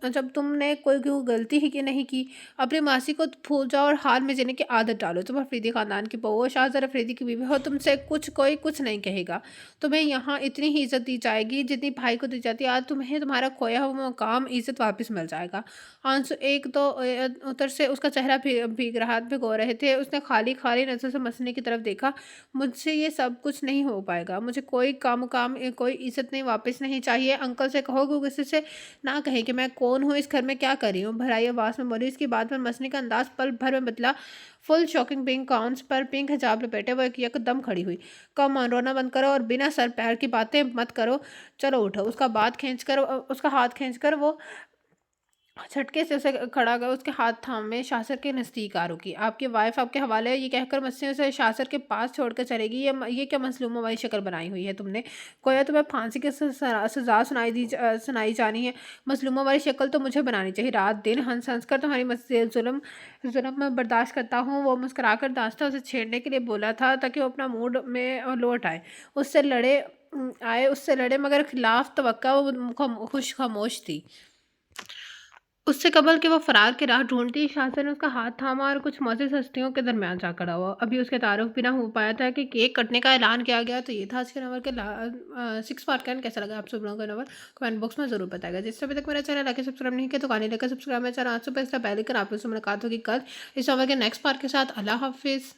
جب تم نے کوئی غلطی ہی نہیں کی اپنی ماسی کو بھول جاؤ اور حال میں جینے کی عادت ڈالو تم افریدی خاندان کی بہو ہو شاہ زر افریدی کی بیوی ہو تم سے کوئی کچھ نہیں کہے گا تمہیں یہاں اتنی ہی عزت دی جائے گی جتنی بھائی کو دی جاتی ہے آج تمہیں تمہارا کھویا ہوا مقام عزت واپس مل جائے گا آنسو ایک دو اتر سے اس کا چہرہ بھگو رہے تھے اس نے خالی نظر سے مسنے کی طرف دیکھا مجھ سے یہ سب کچھ نہیں ہو پائے گا مجھے कोई काम कोई इज़्ज़त नहीं, वापस नहीं चाहिए। अंकल से कहो कि किसी से ना कहें कि मैं कौन हूँ, इस घर में क्या कर रही हूँ। भराई आवाज़ में बोली। इसकी बात पर मसनी का अंदाज़ पल भर में बदला। फुल शॉकिंग पिंक गाउन्स पर पिंक हिजाब लपेटे वो एक यकदम खड़ी हुई। कम ऑन, रोना बंद करो और बिना सर पैर की बातें मत करो। चलो उठो। उसका हाथ खींचकर वो झटके से उसे खड़ा कर उसके हाथ थामे शासर के नज़दीक आ रुकी। आपकी वाइफ आपके हवाले है, ये कहकर मस्सी उसे शासर के पास छोड़कर चलेगी। ये क्या मसलूमा वाली शक्ल बनाई हुई है तुमने? गोया तुम्हें फांसी की सज़ा सुनाई जानी है। मसलूमा वाली शक्ल तो मुझे बनानी चाहिए। रात दिन हंस हंस कर तुम्हारी मस्जिद जुल्म में बर्दाश्त करता हूँ। वो मुस्कुराकर दास्ता उसे छेड़ने के लिए बोला था ताकि वो अपना मूड में लौट आए। उससे लड़े मगर खिलाफ तवक्का वो खुश खामोश थी। उससे कबल कि वो फरार की राह ढूंढती, शासन ने उसका हाथ थामा और कुछ मौजिज़ हस्तियों के दरमियान जा खड़ा हुआ। अभी उसके तारुफ भी ना हो पाया था कि केक कटने का ऐलान किया गया। तो ये था आज के नंबर के 6 पार्ट का। कैसा लगा आप सब लोगों का नंबर कमेंट बॉक्स में ज़रूर बताएगा। जिससे अभी तक मेरा चैनल लाइक सब्सक्राइब नहीं किया तो कहानी लेकर सब्सक्राइब मेरा चैनल। आज सुबह इससे पहले कर आप लोग से मुलाकात होगी कल इस नंबर के नेक्स्ट पार्ट के साथ। अल्लाह हाफिज़।